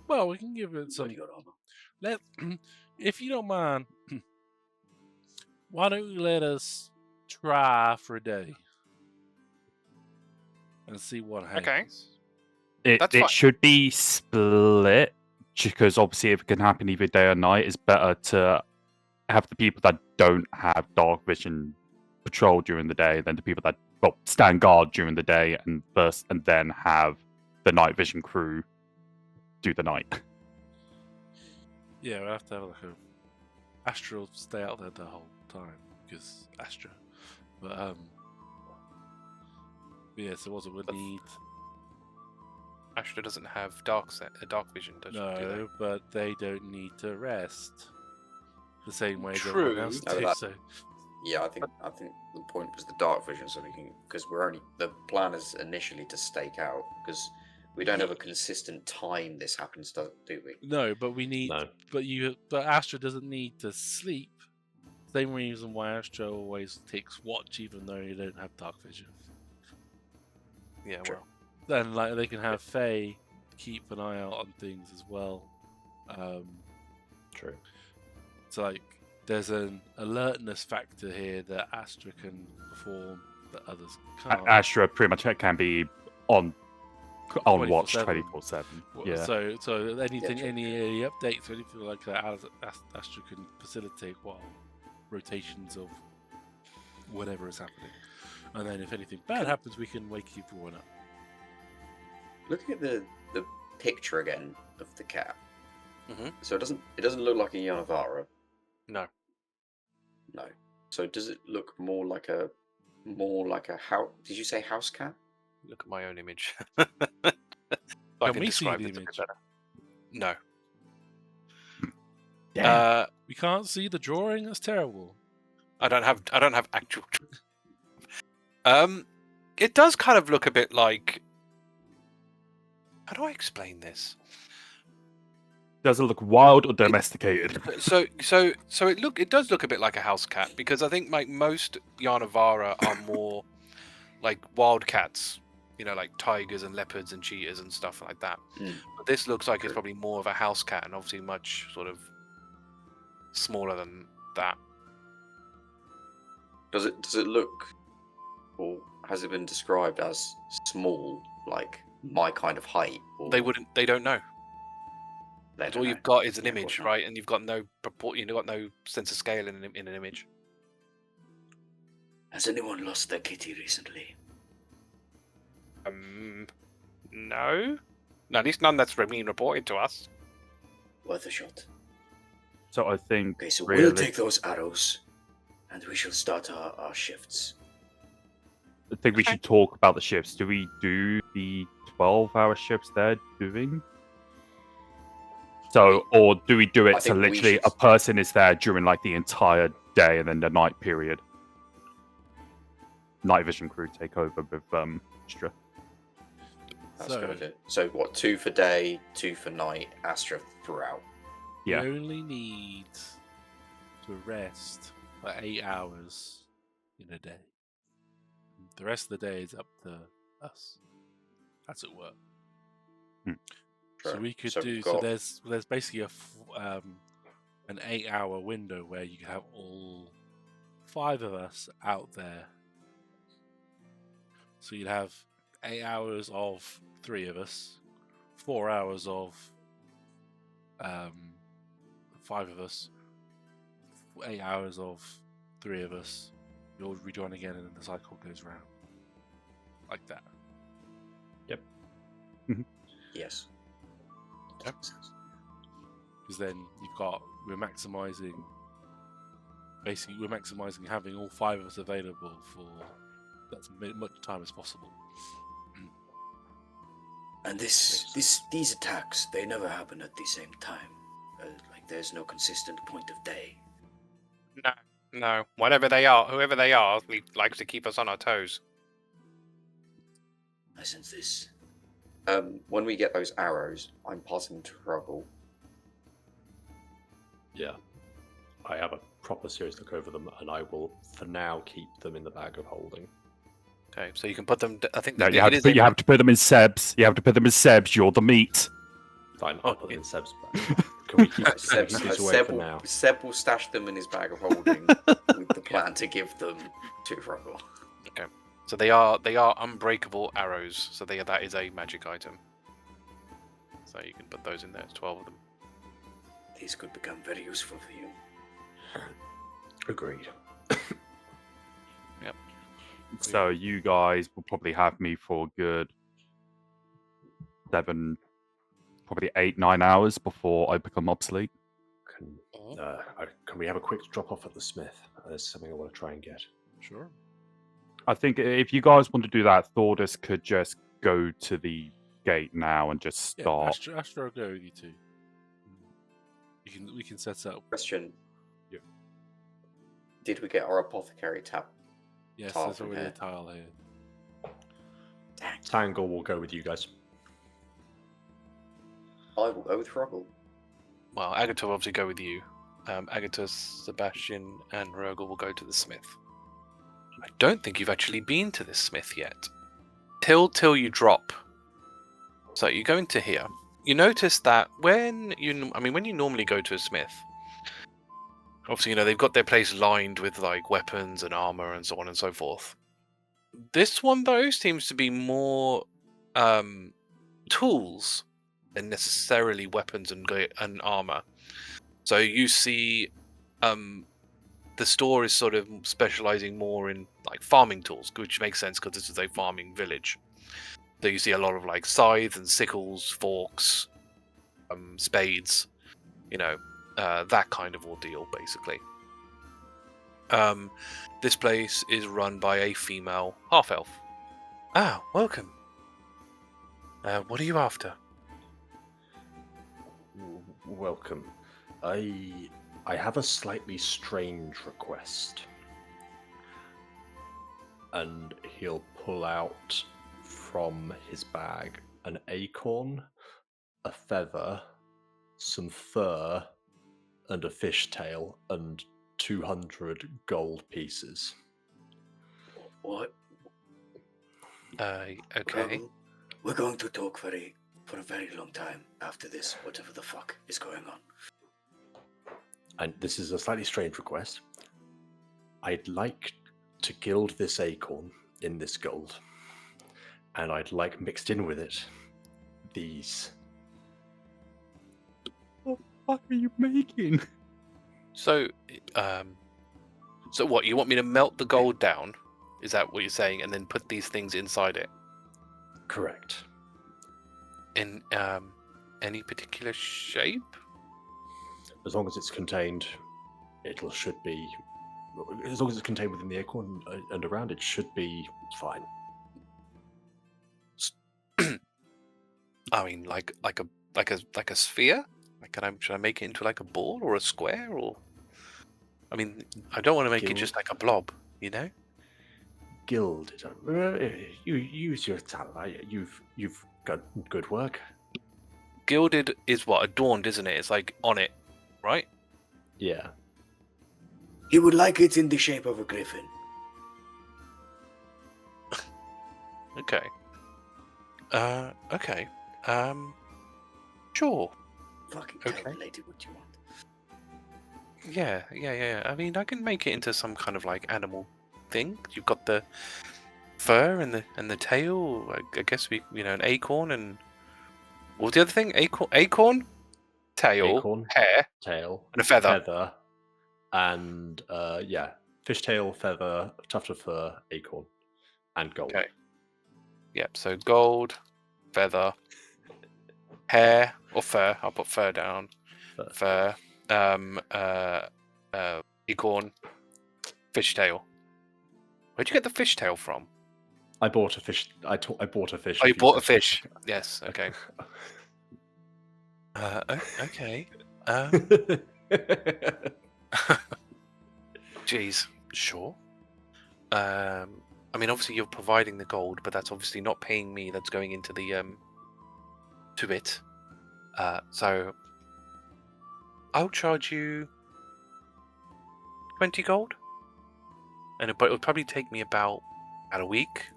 Well, we can give it some. What do you got on? If you don't mind, why don't you let us try for a day and see what happens? Okay. It That's fine. should be split because obviously if it can happen either day or night, it's better to have the people that don't have dark vision patrol during the day, then the people that stand guard during the day, and then have the night vision crew do the night. Yeah, we'll have to have like a Astra will stay out there the whole time because Astra. But yeah. So what we'll need? Astra doesn't have dark vision, does do they? No, but they don't need to rest the same way as True. everyone else No, do. that- So Yeah, I think the point was the dark vision, so we can, because the plan is initially to stake out, because we don't have a consistent time this happens, do we? no, but we need. No. But Astra doesn't need to sleep. Same reason why Astra always takes watch, even though you don't have dark vision. Yeah, True. well, Then like they can have Fae keep an eye out on things as well. True. So like there's an alertness factor here that Astra can perform that others can't. Astra pretty much can be on watch 24/7. 24/7. Well, Yeah. So anything, true. any updates or anything like that, Astra can facilitate while rotations of whatever is happening. And then if anything bad happens, we can wake everyone up. Looking at the picture again of the cat, Mhm. so it doesn't look like a Yuan-Ti. no. No. So does it look more like a house? Did you say house cat? Look at my own image. So I Can we see describe the it a bit image? better. No. Damn. We can't see the drawing. That's terrible. I don't have actual. It does kind of look a bit like. How do I explain this? Does it look wild or domesticated? So it does look a bit like a house cat, because I think like most Yarnavara are more like wild cats, like tigers and leopards and cheetahs and stuff like that. Mm. But this looks like it's True. probably more of a house cat, and obviously much sort of smaller than that. Does it look, or has it been described as small, like my kind of height? Or They don't know. they All don't you've know? got is an Yeah, of image, course not. right? And you've got no you've got no sense of scale in an image. Has anyone lost their kitty recently? No. No, at least none that's been reported to us. Worth a shot. So I think Okay, so really, we'll take those arrows, and we shall start our shifts. I think we should talk about the shifts. Do we do the 12-hour shifts they're doing? So, or do we do I it so think we literally should- a person is there during like the entire day and then the night period? Night vision crew take over with Astra. That's So- good idea. So what? 2 for day, 2 for night. Astra throughout. Yeah. We only need to rest for 8 hours in a day. The rest of the day is up to us, as it were. So True. we could So do. we've So got- there's basically an 8-hour window where you can have all 5 of us out there. So you'd have 8 hours of 3 of us, 4 hours of 5 of us, 8 hours of 3 of us. You'll rejoin again, and then the cycle goes round like that. Yes. Yep. Because then we're maximizing having all 5 of us available for as much time as possible. And these attacks, they never happen at the same time. Like there's no consistent point of day. No. Whatever they are, whoever they are, he likes to keep us on our toes. I sense this. When we get those arrows, I'm passing to Hrugguhl. Yeah. I have a proper serious look over them, and I will, for now, keep them in the bag of holding. Okay, so you can put them. I think No, it you have, is you have to put them in Sebs. You have to put them in Sebs. You're the meat. Fine, Oh, I'll put them yeah. in Seb's bag. Can we keep, Seb, keep these away for now? Seb will stash them in his bag of holding with the plan to give them to Hrugguhl. So they are unbreakable arrows. So that is a magic item. So you can put those in there. It's 12 of them. These could become very useful for you. Agreed. Yeah. So you guys will probably have me for a good 7, probably 8, 9 hours before I become obsolete. Can we have a quick drop off at the smith? There's something I want to try and get. Sure. I think if you guys want to do that, Thordas could just go to the gate now and just Yeah, start. Astra will go with you too. We can set up. Question. Yeah. Did we get our apothecary tap? Yes, Tile there's from already here. a tile here. Dang. Tangle will go with you guys. I will go with Hrugguhl. Well, Agata will obviously go with you. Agata, Sebastian, and Hrugguhl will go to the smith. I don't think you've actually been to this smith yet. Till you drop. So you go into here. You notice that when you normally go to a smith, obviously they've got their place lined with like weapons and armor and so on and so forth. This one though seems to be more tools than necessarily weapons and armor. So you see, the store is sort of specializing more in like farming tools, which makes sense because this is a farming village. So you see a lot of like scythes and sickles, forks, spades, that kind of ordeal, basically. This place is run by a female half-elf. Ah, welcome. What are you after? Welcome. I have a slightly strange request. And he'll pull out from his bag an acorn, a feather, some fur, and a fishtail, and 200 gold pieces. What? Okay. Hrugguhl, we're going to talk for a very long time after this, whatever the fuck is going on. And this is a slightly strange request. I'd like to gild this acorn in this gold. And I'd like mixed in with it these. What the fuck are you making? So what? You want me to melt the gold down? Is that what you're saying? And then put these things inside it? Correct. In any particular shape? As long as it's contained, should be. As long as it's contained within the acorn and around, it should be fine. I mean, like a sphere? Like, should I make it into like a ball or a square? Or, I mean, I don't want to make it just like a blob, Gild. You use your talent. You've got good work. Gilded is what? Adorned, isn't it? It's like on it, right? Yeah. He would like it in the shape of a griffin. Okay. Okay. Sure. Fucking Okay. tell the lady what you want. Yeah. I mean, I can make it into some kind of like animal thing. You've got the fur and the tail. I guess an acorn and what was the other thing? Acorn, tail, Acorn, hair, tail, and a feather. Feather, and fishtail, feather, tuft of fur, acorn, and gold. Okay. Yep. So gold, feather, hair or fur. I'll put fur down. Fur. Acorn, fishtail. Where'd you get the fishtail from? I bought a fish. I bought a fish. Oh, you bought a seconds fish. ago. Yes. Okay. Okay. Jeez. Sure. I mean, obviously you're providing the gold, but that's obviously not paying me. That's going into the to it. So I'll charge you 20 gold, and it'll probably take me about a week.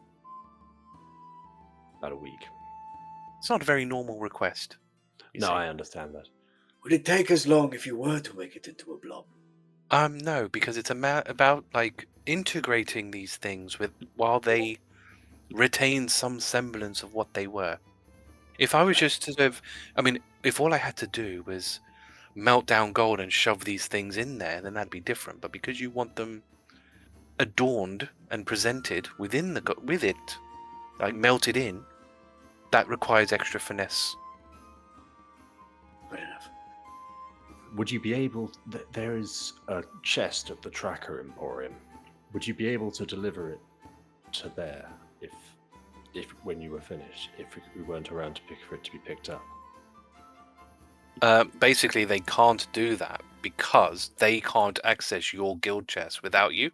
About a week. It's not a very normal request. No, I understand that. Would it take as long if you were to make it into a blob? No, because it's about like integrating these things while they retain some semblance of what they were. If I was just to if all I had to do was melt down gold and shove these things in there, then that'd be different. But because you want them adorned and presented within with it, like melted in, that requires extra finesse. Good enough. Would you be able? There is a chest at the Tracker Emporium. Would you be able to deliver it to there if when you were finished, if we weren't around for it to be picked up? Basically, they can't do that because they can't access your guild chest without you.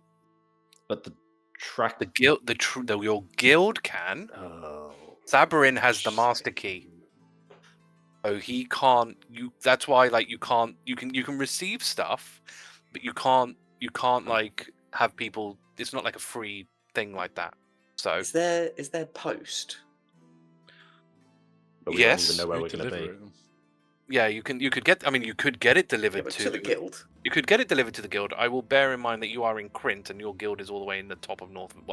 But the track, Your guild can. Oh, Sabarin has the master key, so he can't. That's why, like, you can't. You can receive stuff, but you can't like have people. It's not like a free thing like that. So Is there post? But we yes, don't even know where Who we're going to be. deliver it? yeah, you could get. I mean, you could get it delivered Yeah, but to the guild. You could get it delivered to the guild. I will bear in mind that you are in Krint and your guild is all the way in the top of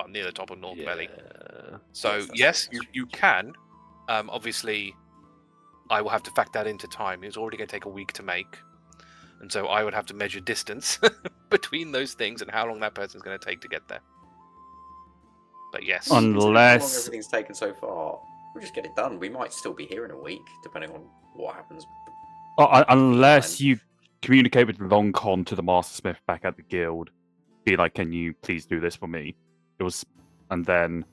near the top of North Valley. So Yes, that's yes, true, you can. Obviously, I will have to factor that into time. It's already going to take a week to make, and so I would have to measure distance between those things and how long that person's going to take to get there. But yes, On- Considering how long Unless- everything's taken so far, we'll just get it done. We might still be here in a week, depending on what happens. Unless you communicate with Longcon to the Mastersmith back at the guild, be like, "Can you please do this for me?" And then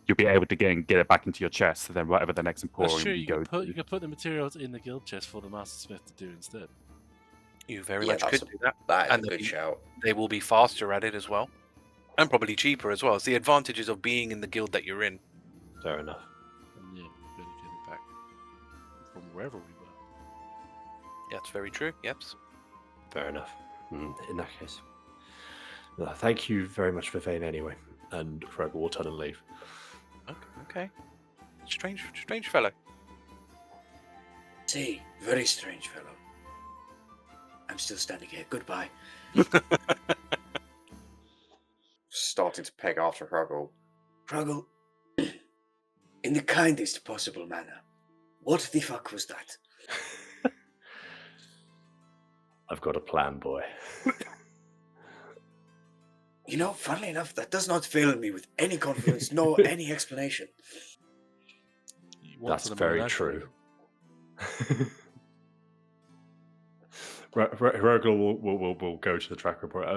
you'll be able to get it back into your chest. And then whatever the next emporium That's true. you go to. You can put the materials in the guild chest for the Mastersmith to do instead. you very Yeah, much that's could do that. That is And a good shout. They will be faster at it as well, and probably cheaper as well. It's the advantages of being in the guild that you're in. Fair enough. And yeah, better get it back from wherever we were. That's very true. Yep. Fair enough. In that case, thank you very much for Vane anyway. And Hrugguhl will turn and leave. Okay. Strange fellow. See, very strange fellow. I'm still standing here. Goodbye. Starting to peg after Hrugguhl. Hrugguhl, in the kindest possible manner, what the fuck was that? I've got a plan, boy. You know, funnily enough, that does not fill me with any confidence nor any explanation. You want That's to the very menagerie. true. Hrugguhl will go to the tracker report.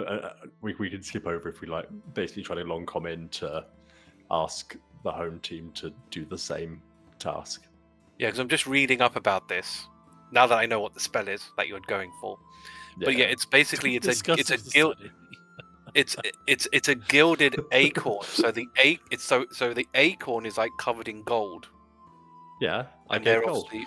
We can skip over if we like, basically trying to long comment to ask the home team to do the same task. Yeah, because I'm just reading up about this now that I know what the spell is that you're going for. But yeah, it's basically it's a Disgusting guild. society. It's a gilded acorn. So the the acorn is like covered in gold. Yeah, I And get they're gold. obviously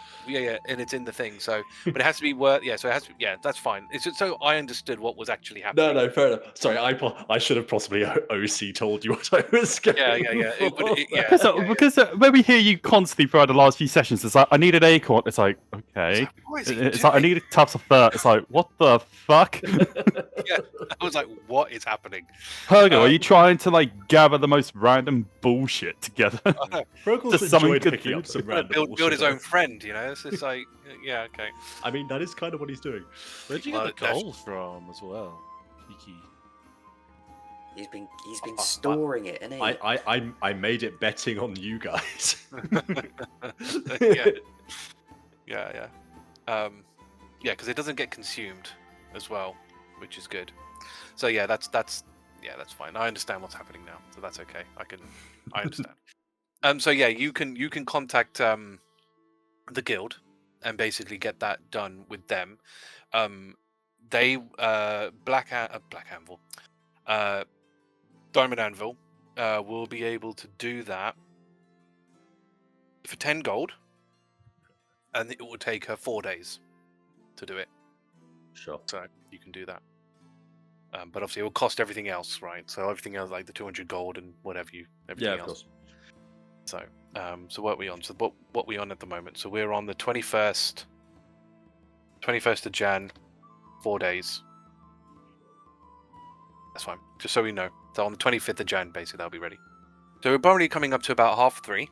and it's in the thing. So, but it has to be worth. Yeah, so it has to. Yeah, that's fine. It's just so I understood what was actually happening. No, fair enough. Sorry, I should have possibly OC told you what I was going Yeah. It would, for. yeah. Because when we hear you constantly throughout the last few sessions, it's like, I need an acorn. It's like, okay. What is he It's like, I doing? need tubs of fur. It's like, what the fuck? I was like, what is happening? Hrugguhl, are you trying to like gather the most random bullshit together? Hrugguhl's Just something enjoyed good picking up for some random Build his bullshit. own friend, you know. It's just like, yeah, okay. I mean, that is kind of what he's doing. Where'd you Well, get the that's- gold from as well? Kiki. He's been storing it, isn't he? I made it betting on you guys. Yeah. Because it doesn't get consumed as well, which is good. So yeah, that's fine. I understand what's happening now, so that's okay. I understand. So yeah, you can contact the guild and basically get that done with them. They Black Anvil, Diamond Anvil will be able to do that for 10 gold, and it will take her 4 days to do it. Sure. So you can do that. But obviously it will cost everything else, right? So everything else, like the 200 gold and everything Yeah, of else. course. So, so what are we on? So what we on at the moment? So we're on the 21st of Jan, 4 days. That's fine. Just so we know. So on the 25th of Jan, basically, that'll be ready. So we're probably coming up to about 3:30.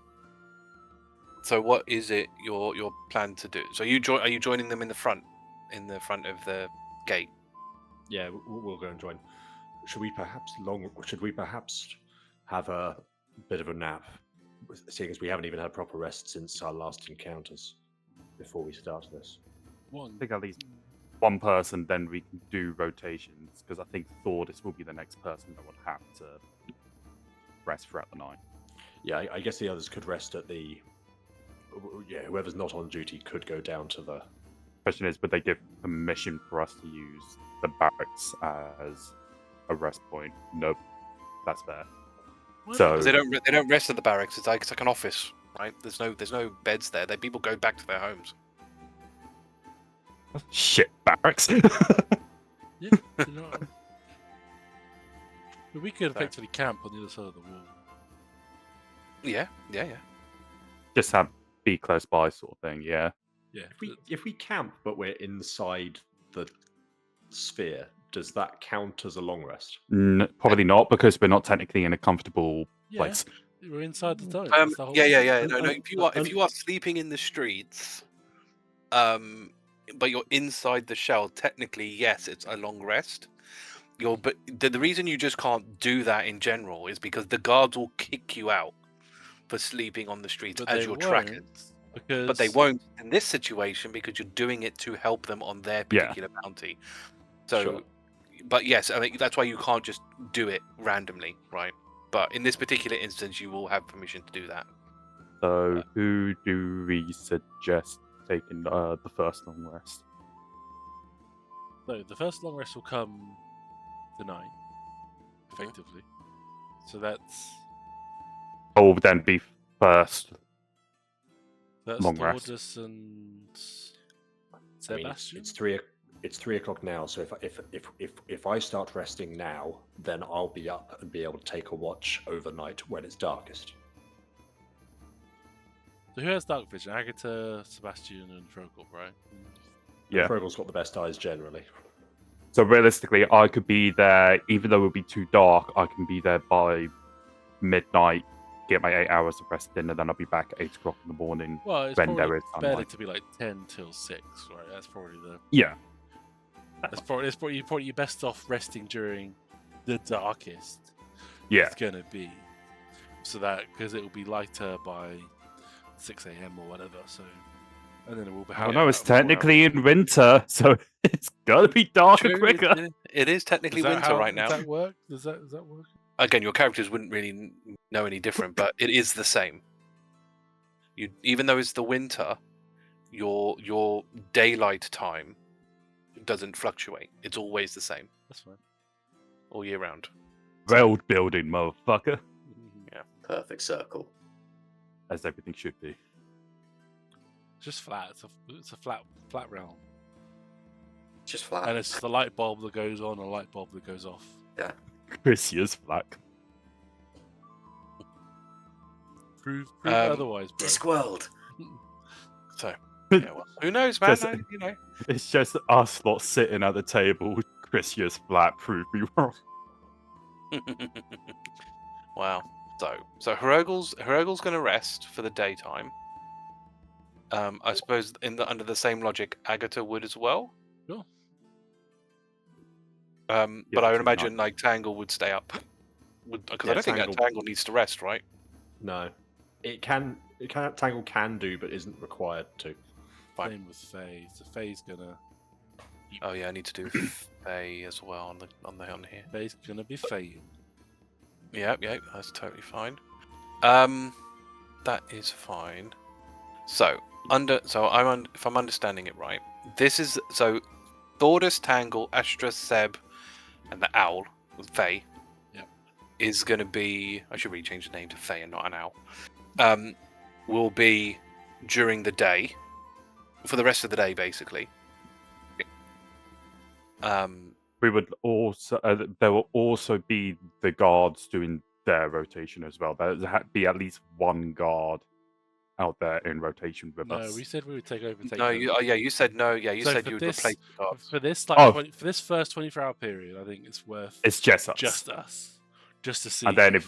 So what is it your plan to do? So are you joining them in the front of the gate? Yeah, we'll go and join. should we perhaps have a bit of a nap, seeing as we haven't even had proper rest since our last encounters before we start this? One. I think at least one person, then we can do rotations, because I think Thordas will be the next person that would have to rest throughout the night. Yeah, I guess the others could rest at the. Yeah, whoever's not on duty could go down to the. Question is, would they give permission for us to use the barracks as a rest point? Nope, that's fair. So 'Cause they don't rest at the barracks. It's like an office, right? There's no beds there. People go back to their homes. shit barracks. Yeah, you know. But we could effectively camp on the other side of the wall. Yeah. Just have be close by, sort of thing. Yeah. Yeah. If we camp but we're inside the sphere, does that count as a long rest? Probably not, because we're not technically in a comfortable place. We're inside the dome. Yeah. No. If you are sleeping in the streets, but you're inside the shell, technically, yes, it's a long rest. But the reason you just can't do that in general is because the guards will kick you out for sleeping on the streets as your tracker. But they won't in this situation because you're doing it to help them on their particular bounty. So, Sure. But yes, I mean that's why you can't just do it randomly, right? But in this particular instance, you will have permission to do that. So, who do we suggest taking the first long rest? So the first long rest will come tonight, effectively. So that's Oh, then be first. Long rest. Thordas and I mean, Sebastian. it's 3 o'clock now. So if I start resting now, then I'll be up and be able to take a watch overnight when it's darkest. So who has dark vision? Agata, Sebastian, and Hrugguhl, right? Yeah. Frogle's got the best eyes generally. So realistically, I could be there, even though it would be too dark, I can be there by midnight, get my 8 hours of rest in, and then I'll be back at 8 o'clock in the morning. Well, it's when probably there is better sunlight. to be like 10 till 6, right? That's probably the. Yeah. That's probably you're best off resting during the darkest. Yeah. It's gonna be, so that because it will be lighter by 6 a.m. or whatever. So, and then it will be. Oh no, it's technically in winter, so it's gotta be darker True, quicker. It is technically winter right now. Does that work? Does that work? Again, your characters wouldn't really know any different, but it is the same. Even though it's the winter, your daylight time doesn't fluctuate. It's always the same That's fine. all year round. World building, motherfucker. Yeah. Perfect circle. As everything should be. It's just flat. It's a flat realm, Just flat. and it's just a light bulb that goes on, and a light bulb that goes off. Yeah. Crisia's flack. Prove otherwise, bro. Discworld. So, yeah, well, who knows, man? Just- You know. It's just us lot sitting at the table with Crisia's flat, prove me wrong. Wow. So Hrugguhl's going to rest for the daytime. I suppose under the same logic, Agata would as well. Sure. But I would that's imagine like Tangle would stay up. Because I don't think that Tangle needs to rest, right? No, Tangle can do, but isn't required to. Fine. Same with Faye. So Faye's gonna. Oh yeah, I need to do Faye as well on here. Faye's gonna be Faye. Yeah, that's totally fine. That is fine. So if I'm understanding it right, this is Thordas, Tangle, Astra, Seb, and the owl, Faye. Yep. Is going to be. I should really change the name to Faye and not an owl. Will be during the day, for the rest of the day, basically. We would also there will also be the guards doing their rotation as well. There will be at least one guard out there in rotation with No, us. we said we would take over. No, you said no. Yeah, you said you would replace the guards. For this, for this first 24-hour period, I think it's worth It's just us. just us, just to see. And then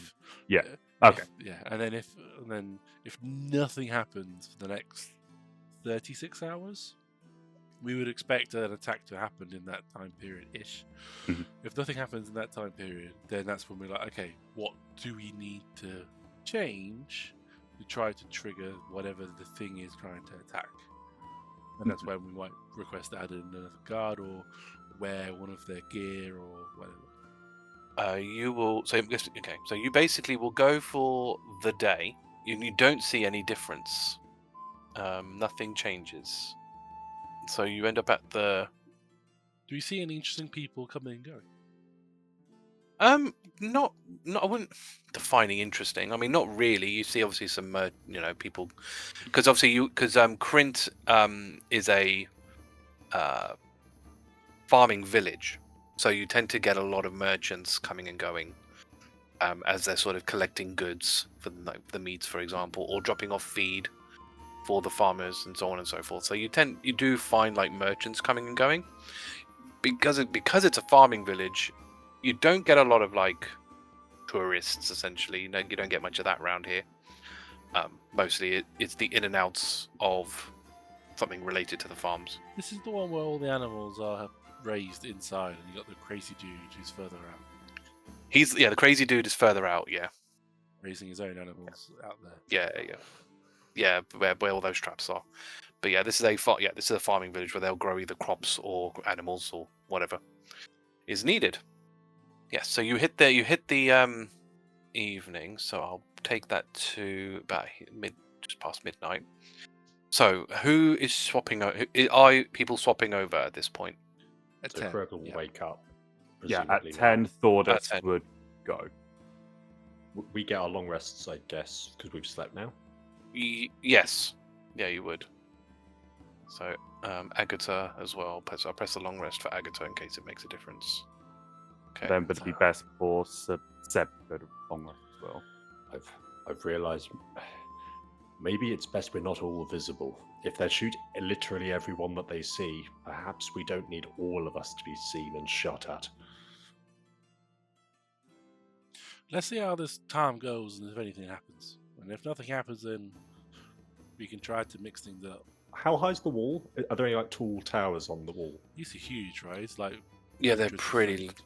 okay. And then if nothing happens for the next 36 hours, we would expect an attack to happen in that time period-ish. Mhm. If nothing happens in that time period, then that's when we're like, okay, what do we need to change to try to trigger whatever the thing is trying to attack? And that's when we might request to add in another guard or wear one of their gear or whatever. You will. So okay. So you basically will go for the day. You don't see any difference. Nothing changes. So you end up at the. Do we see any interesting people coming and going? Not. I wouldn't defining interesting. I mean, not really. You see, obviously, some people, because obviously Krint is a farming village, so you tend to get a lot of merchants coming and going, as they're sort of collecting goods for the meats, for example, or dropping off feed for the farmers and so on and so forth. So you do find like merchants coming and going, because it's a farming village. You don't get a lot of like tourists, essentially. You don't get much of that around here. Mostly it's the in and outs of something related to the farms. This is the one where all the animals are raised inside, and you got the crazy dude who's further out, The crazy dude is further out. Yeah, raising his own animals out there. yeah. Where all those traps are. But yeah, this is a farming village where they'll grow either crops or animals or whatever is needed. Yes, so you hit the evening, so I'll take that to about just past midnight. So who is swapping over? Are people swapping over at this point? At So 10. Hrugguhl will yeah. wake up. Yeah, presumably at now. 10, Thordas At 10. would go. We get our long rests, I guess, because we've slept now. Yes, yeah, you would. So Agata as well. I'll press the long rest for Agata in case it makes a difference. Okay. Then would it be best for Seb to go to long rest as well? I've realised maybe it's best we're not all visible. If they shoot literally everyone that they see, perhaps we don't need all of us to be seen and shot at. Let's see how this time goes and if anything happens. And if nothing happens, then we can try to mix things up. How high's the wall? Are there any like tall towers on the wall? These are huge, right? It's like Yeah, they're hundreds of pretty. feet.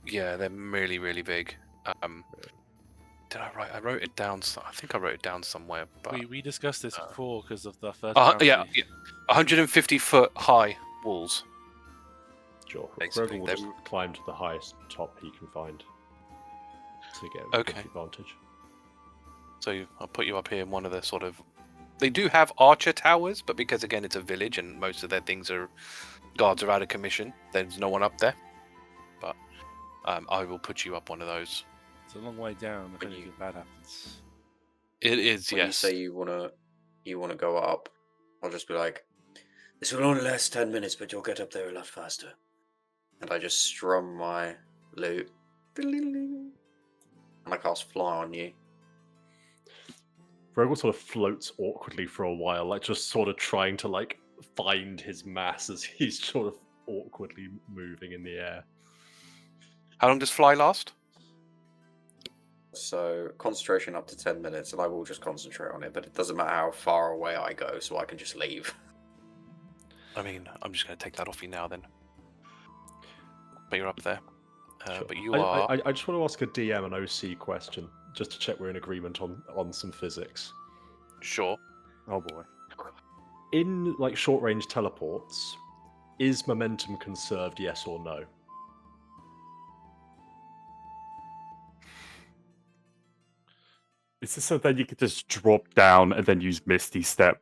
Yeah, they're really, really big. Did I write? I wrote it down. I think I wrote it down somewhere. But We discussed this before because of the first. yeah, bounty. 150 foot high walls. Sure. Basically, Hrugguhl will they're- just climb to the highest top he can find to get Okay. good advantage. So I'll put you up here in one of the sort of. They do have archer towers, but because again it's a village and most of their guards are out of commission, there's no one up there. But I will put you up one of those. It's a long way down if When anything bad happens. It is, When yes. you say you wanna go up, I'll just be like, this will only last 10 minutes, but you'll get up there a lot faster. And I just strum my lute. And I cast fly on you. Hrugguhl sort of floats awkwardly for a while, like just sort of trying to like find his mass as he's sort of awkwardly moving in the air. How long does fly last? So concentration up to 10 minutes, and I will just concentrate on it, but it doesn't matter how far away I go, so I can just leave. I mean, I'm just going to take that off you now then. But you're up there. Sure. But you are. I just want to ask a DM an OC question, just to check we're in agreement on some physics. Sure. Oh boy. In like short range teleports, is momentum conserved? Yes or no? Is this so that you could just drop down and then use Misty Step,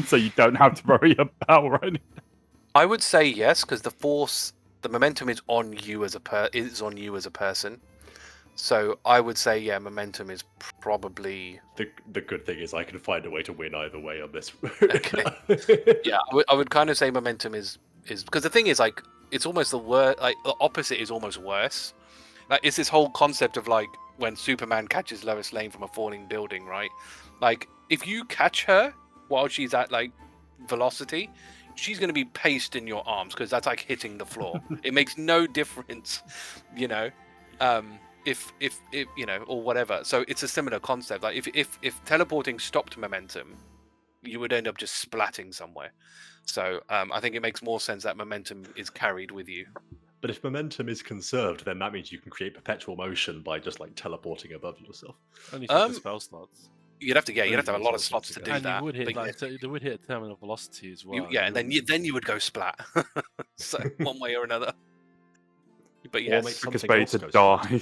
so you don't have to worry about running? I would say yes, because the momentum is on you as a person. So I would say yeah, momentum is probably. The good thing is I can find a way to win either way on this. Okay. Yeah, I would kind of say momentum is because the thing is like it's almost the worst. Like the opposite is almost worse. Like it's this whole concept of like when Superman catches Lois Lane from a falling building, right? Like if you catch her while she's at like velocity, she's going to be pasted in your arms because that's like hitting the floor. It makes no difference, you know. If you know or whatever. So it's a similar concept. Like if teleporting stopped momentum, you would end up just splatting somewhere. So I think it makes more sense that momentum is carried with you. But if momentum is conserved, then that means you can create perpetual motion by just like teleporting above yourself. Only for the spell slots. You'd have to, you'd have to have a lot of Only slots to slots, do yeah. And that. you would hit but they would hit terminal velocity as well. and then you would go splat. So one way or another. But Or yes, make Quickest something way else to go die.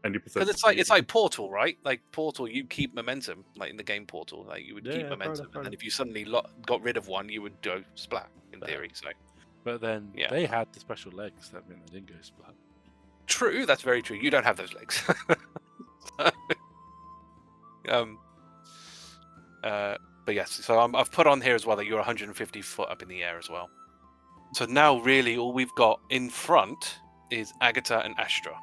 Any because it's like Portal, right? Like Portal, you keep momentum, like in the game Portal, like you would Yeah, keep yeah, fair momentum, enough, and then if you suddenly got rid of one, you would go splat in theory. So But then Yeah. they had the special legs that meant they didn't go splat. true, that's very true. You don't have those legs. But yes, so I've put on here as well that you're 150 foot up in the air as well. So now really all we've got in front is Agata and Astra.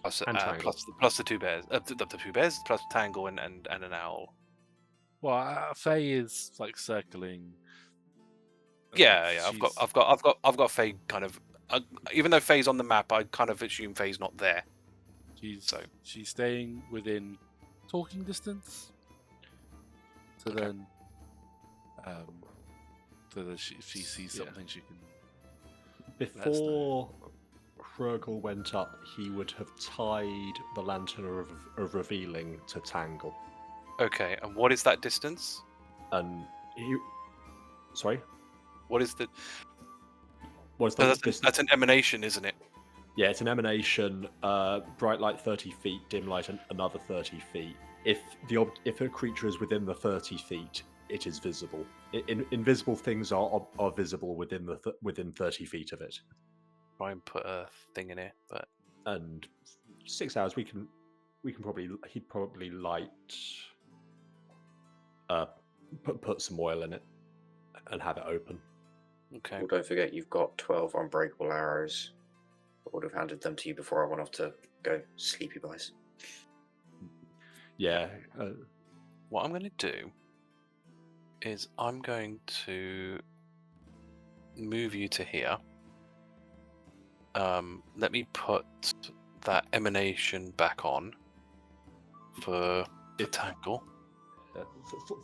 Plus, And Tangle. plus the two bears. The two bears plus Tangle and an owl. Well, Faye is like circling. Yeah. I've got Faye kind of. Even though Faye's on the map, I kind of assume Faye's not there. She's staying within talking distance. So Okay. then, if she sees something, she can. Before Hrugguhl went up, he would have tied the Lantern of Revealing to Tangle. Okay, and what is that distance? And he... Sorry? What is the? What is No, that? that's an emanation, isn't it? Yeah, it's an emanation. Bright light 30 feet, dim light another 30 feet. If a creature is within the 30 feet, it is visible. Invisible things are visible within 30 feet of it. Try and put a thing in here, but And 6 hours, he'd probably light. Put some oil in it and have it open. okay. Well, don't forget you've got 12 unbreakable arrows. I would have handed them to you before I went off to go sleepy boys. Yeah. What I'm going to do is I'm going to move you to here. Let me put that emanation back on for Tangle.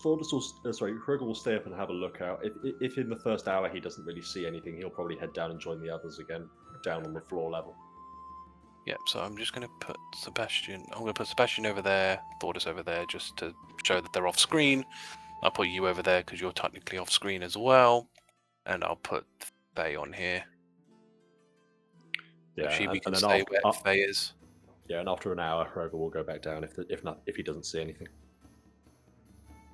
Thordas will, Hrugguhl will stay up and have a look out. If in the first hour he doesn't really see anything, he'll probably head down and join the others again, down on the floor level. Yep, so I'm just going to put Sebastian. I'm going to put Sebastian over there, Thordas over there, just to show that they're off screen. I'll put you over there because you're technically off screen as well, and I'll put Faye on here. Yeah, We can then stay where Faye is. Yeah, and after an hour, Hrugguhl will go back down if he doesn't see anything.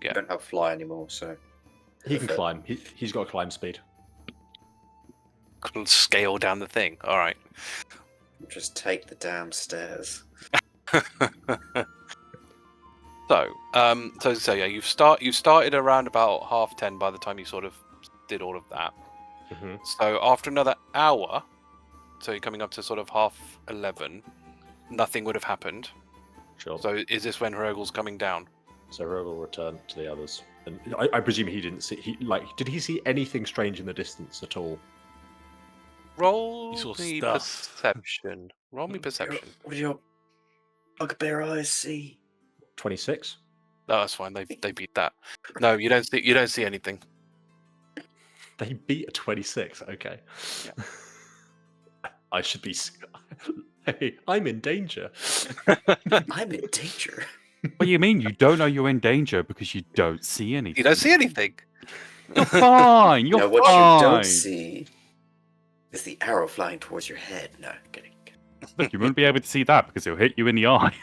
Yeah. I don't have fly anymore, so He can climb. He's got climb speed. Scale down the thing. All right. just take the damn stairs. So yeah, you started around about 10:30 by the time you sort of did all of that. Mm-hmm. So after another hour, so you're coming up to sort of 11:30, nothing would have happened. Sure. So is this when Hrugguhl's coming down? So Hrugguhl will return to the others, and I presume he didn't see. Did he see anything strange in the distance at all? Roll You saw me stuff. perception. Roll me perception. What do your bugbear eyes see? 26. No, that's fine. They beat that. No, you don't see anything. They beat a 26. Okay. Yeah. I should be. Hey, I'm in danger. I'm in danger. What do you mean? You don't know you're in danger because you don't see anything. You don't see anything. You're fine. You're No, what fine. you don't see is the arrow flying towards your head. No, kidding. Look, you wouldn't be able to see that because it'll hit you in the eye.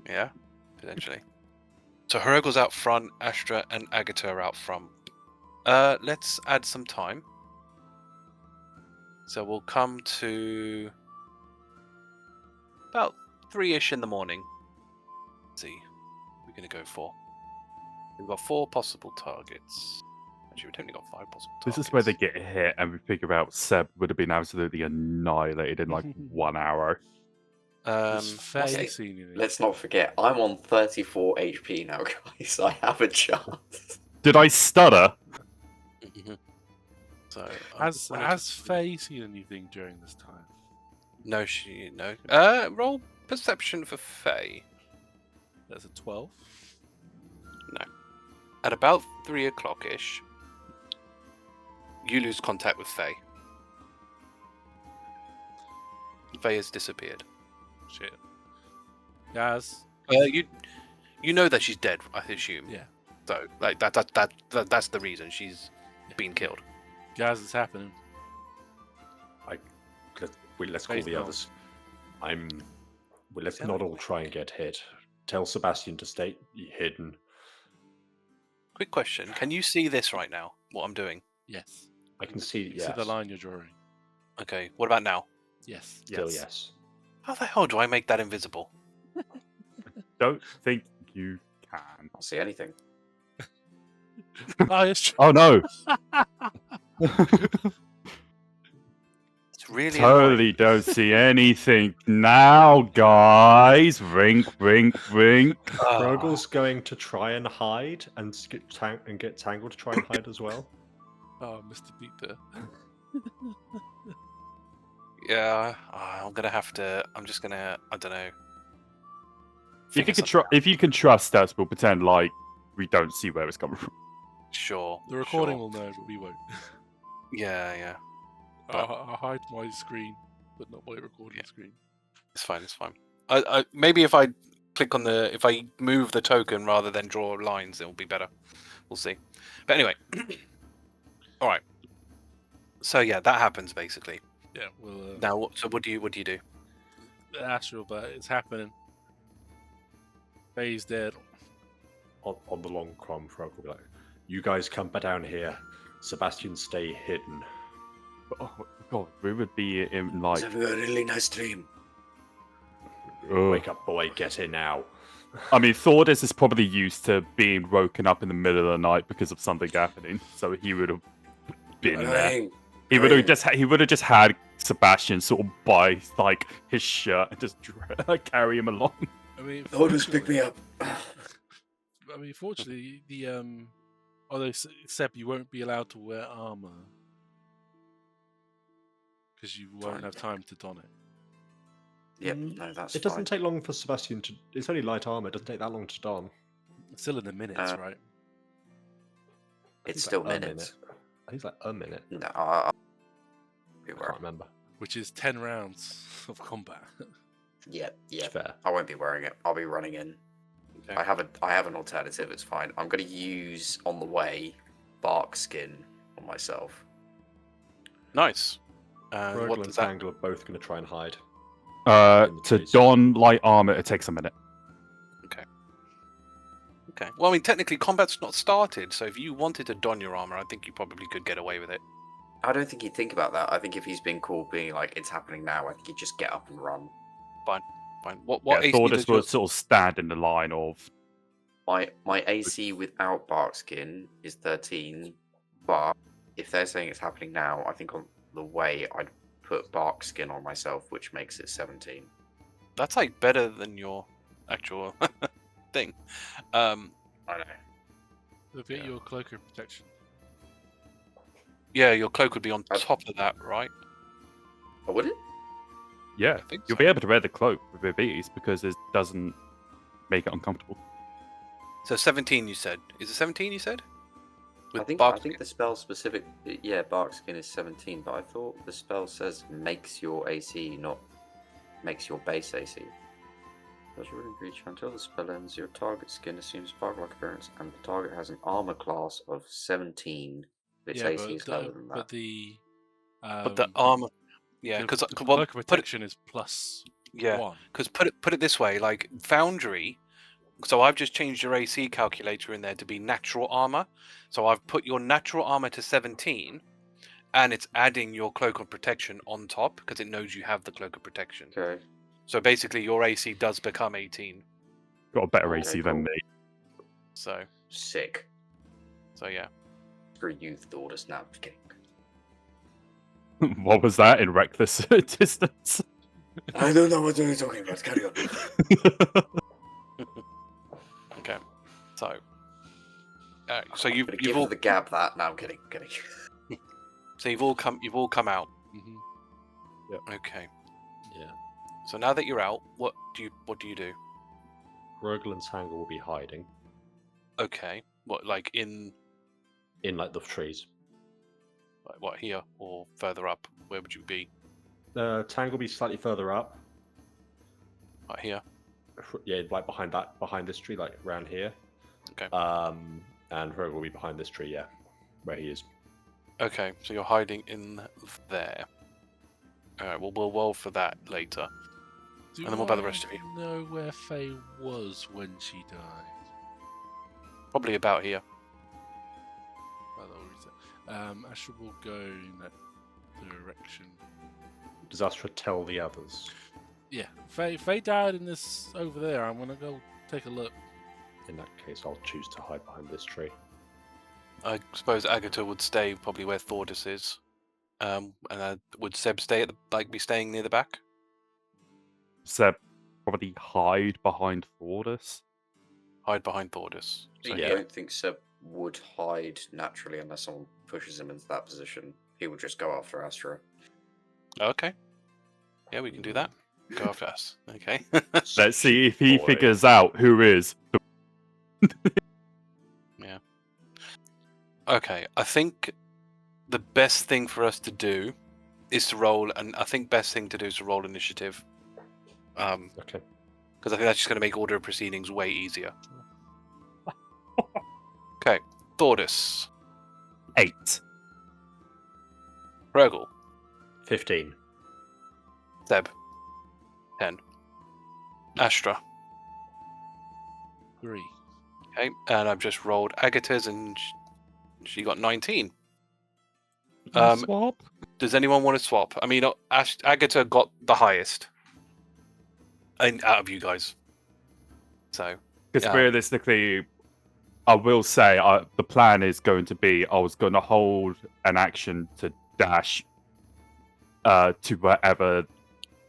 Yeah, potentially. So Hrugguhl's out front, Astra and Agata are out front. Let's add some time. So we'll come to about 3-ish in the morning. Let's see, we're gonna go for. We've got 4 possible targets. Actually, we've only got 5 possible targets. This is where they get hit, and we figure out Seb would have been absolutely annihilated in like 1 hour. Has Faye okay. seen anything? Let's not forget, I'm on 34 HP now, guys. I have a chance. Did I stutter? Mhm. So Has Faye seen anything during this time? no. Roll perception for Faye. That's a 12. At about 3 o'clock-ish, you lose contact with Faye. Faye has disappeared. Shit. Guys. You know that she's dead, I assume. Yeah. So like that's the reason she's been killed. Guys, it's happening. Let's call Faye's the gone. others. Let's not all try and get hit. Tell Sebastian to stay hidden. Quick question: can you see this right now? What I'm doing? Yes. I can see. You Yes. see the line you're drawing? Okay. What about now? Yes. Still yes. How the hell do I make that invisible? Don't think you can. I can't see anything. Oh, it's true. Oh no! It's really Totally don't see anything now, guys. Rink, rink, rink. annoying. Hrugguhl's going to try and hide and get tangled to try and hide as well. Oh, Mr. Peter. Yeah, I'm gonna have to. I'm just gonna. I don't know. If you can trust us, we'll pretend like we don't see where it's coming from. Sure. The recording sure. will know, but we won't. Yeah. I'll hide my screen, but not my recording screen. It's fine. It's fine. I maybe if I click on if I move the token rather than draw lines, it'll be better. We'll see. But anyway, all right. So yeah, that happens basically. Yeah, well. Now, so what do you do? Astral, but it's happening. Faye's dead. On the long crom, Hrugguhl will be like, "You guys come down here. Sebastian, stay hidden." Oh god, we would be in like. He's having a really nice dream. Wake up, boy! Get in now. I mean, Thordas is probably used to being woken up in the middle of the night because of something happening, so he would have been there. Annoying. He would have just had Sebastian sort of by like his shirt and just carry him along. I mean, Thordas, pick me up. I mean, fortunately, although Seb, you won't be allowed to wear armor because you won't Fine. have time to don it. Yep, no, that's It doesn't take long for Sebastian to. It's only light armor. It doesn't take that long to don. It's still in the minutes, right? It's I think still like a minutes. minute. I think it's like a minute. No, I can't remember. Which is 10 rounds of combat. Yeah, It's fair. I won't be wearing it. I'll be running in. Okay. I have an alternative. It's fine. I'm going to use on the way bark skin on myself. Nice. What Hrugguhl and does that? Tangle are both going to try and hide. To don light armor, it takes a minute. Okay. Well, I mean, technically, combat's not started, so if you wanted to don your armor, I think you probably could get away with it. I don't think he'd think about that. I think if he's been called being like it's happening now, I think he'd just get up and run. Fine. What Yeah, AC Thordas does will your... sort of stand in the line of. My AC without bark skin is 13, but if they're saying it's happening now, I think on the way I'd put bark skin on myself, which makes it 17. That's like better than your actual thing. I know. They'll get your cloak of protection. Yeah, your cloak would be on top of that, right? Oh, would it? Yeah, I think you'll so. be able to wear the cloak with ease because it doesn't make it uncomfortable. So 17, you said. Is it 17? You said? I think bark the spell specific, yeah, bark skin is 17, but I thought the spell says makes your AC, not makes your base AC. As a rune creature, until the spell ends, your target skin assumes spark-like appearance, and the target has an armor class of 17. Its AC is lower than that. But the armor, yeah, the because cloak of protection is plus yeah, 1. because put it this way, like Foundry. So I've just changed your AC calculator in there to be natural armor. So I've put your natural armor to 17, and it's adding your cloak of protection on top because it knows you have the cloak of protection. Okay. So basically, your AC does become 18. Got a better Okay, AC than cool. me. So Sick. yeah. Screw you, Thordas. Now, I'm kidding. What was that in reckless distance? I don't know what you're talking about. Carry on. Okay. So. So you've Gonna give all her the gab that. No, I'm kidding. so you've all come out. Mm-hmm. Okay. Yeah. So now that you're out, what do you do? Hrugguhl and Tangle will be hiding. Okay. What, like in in like the trees. like what here or further up? Where would you be? Tang will be slightly further up. Right here. Yeah, like behind this tree, like around here. Okay. And Hrugguhl will be behind this tree, yeah, where he is. Okay, so you're hiding in there. Alright, well we'll roll for that later. Do And then what about the rest of you? know where Faye was when she died? Probably about here. By the way, Astra will go in that direction. Does Astra tell the others? Yeah, Faye died in this over there. I'm gonna go take a look. In that case, I'll choose to hide behind this tree. I suppose Agata would stay probably where Thordas is. And would Seb stay be staying near the back? Seb probably hide behind Thordas. Hide behind Thordas. So I Yeah. don't think Seb would hide naturally unless someone pushes him into that position. He would just go after Astra. Okay. Yeah, we can do that. Go after us. Okay. Let's see if he Boy. figures out who is. Yeah. Okay, I think the best thing for us to do is to roll, and I think best thing to do is to roll initiative. Okay. Because I think that's just going to make order of proceedings way easier. Okay, Thordas, 8. Hrugguhl, 15. Seb, 10, Astra. 3. Okay, and I've just rolled Agata's, and she got 19. Swap? Does anyone want to swap? I mean, Agata got the highest out of you guys. So, Because Yeah. realistically, I will say the plan is going to be I was going to hold an action to dash to wherever.